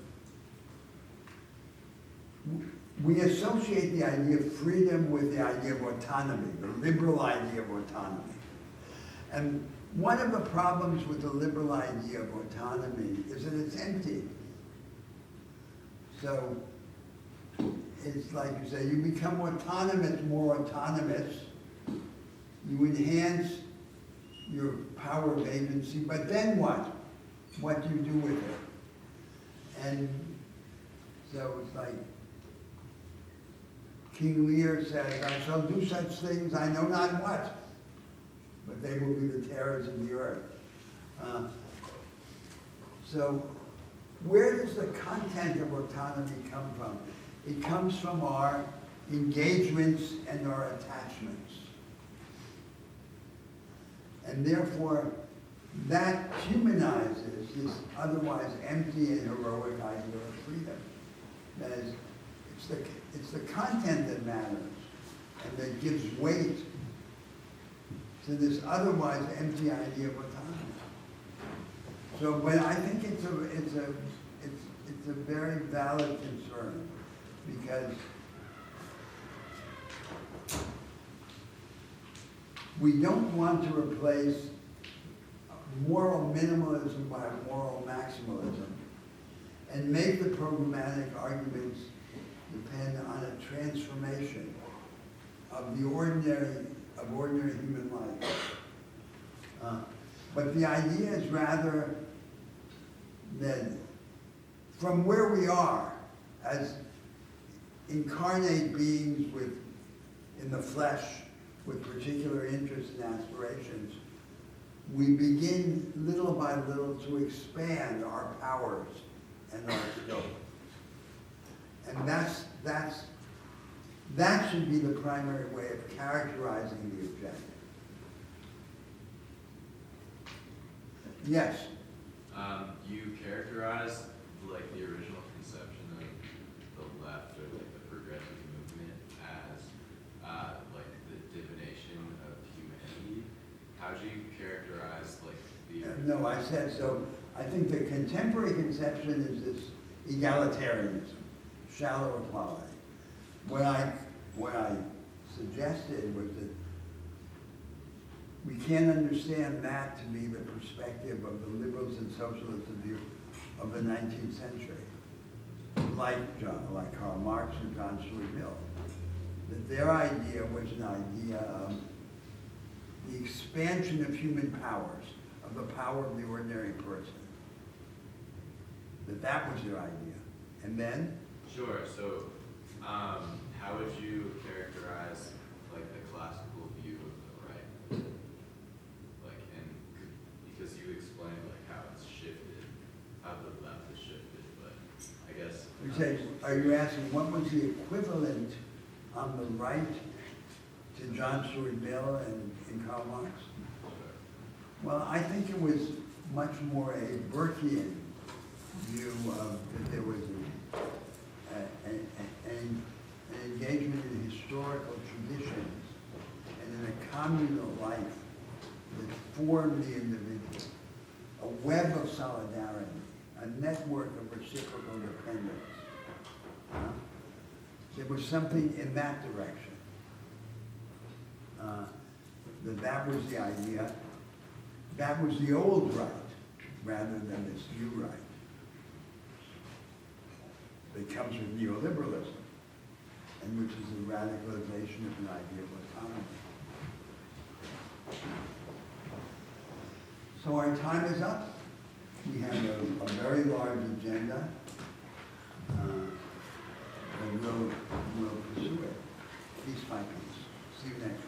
we associate the idea of freedom with the idea of autonomy, the liberal idea of autonomy. And one of the problems with the liberal idea of autonomy is that it's empty. So it's like you say, you become autonomous, more autonomous, you enhance your power of agency, but then what? What do you do with it? And so it's like King Lear says, I shall do such things, I know not what, but they will be the terrors of the earth. So where does the content of autonomy come from? It comes from our engagements and our attachments. And therefore, that humanizes this otherwise empty and heroic idea of freedom. That is, it's the content that matters and that gives weight to this otherwise empty idea of autonomy. So, but I think it's a very valid concern, because we don't want to replace moral minimalism by moral maximalism and make the programmatic arguments depend on a transformation of the ordinary human life. But the idea is rather that from where we are as incarnate beings in the flesh with particular interests and aspirations, we begin little by little to expand our powers and our scope. And that should be the primary way of characterizing the objective. Yes? You characterized like the original conception of the left or like the progressive movement as like the divination of humanity. How do you characterize like the No, I said so. I think the contemporary conception is this egalitarianism, shallow equality. What I suggested was that we can't understand that to be the perspective of the liberals and socialists of the 19th century, like Karl Marx and John Stuart Mill. That their idea was an idea of the expansion of human powers, of the power of the ordinary person. That was their idea. And then? Sure. So, how would you characterize like the classical view of the right? Like in say, are you asking what was the equivalent on the right to John Stuart Mill and Karl Marx? Well, I think it was much more a Burkean view of that there was an engagement in historical traditions and in a communal life that formed the individual, a web of solidarity, a network of reciprocal dependence. There was something in that direction. That was the idea. That was the old right, rather than this new right that comes with neoliberalism, and which is the radicalization of an ideal economy. So our time is up. We have a very large agenda, and we'll pursue it piece by piece. See you next week.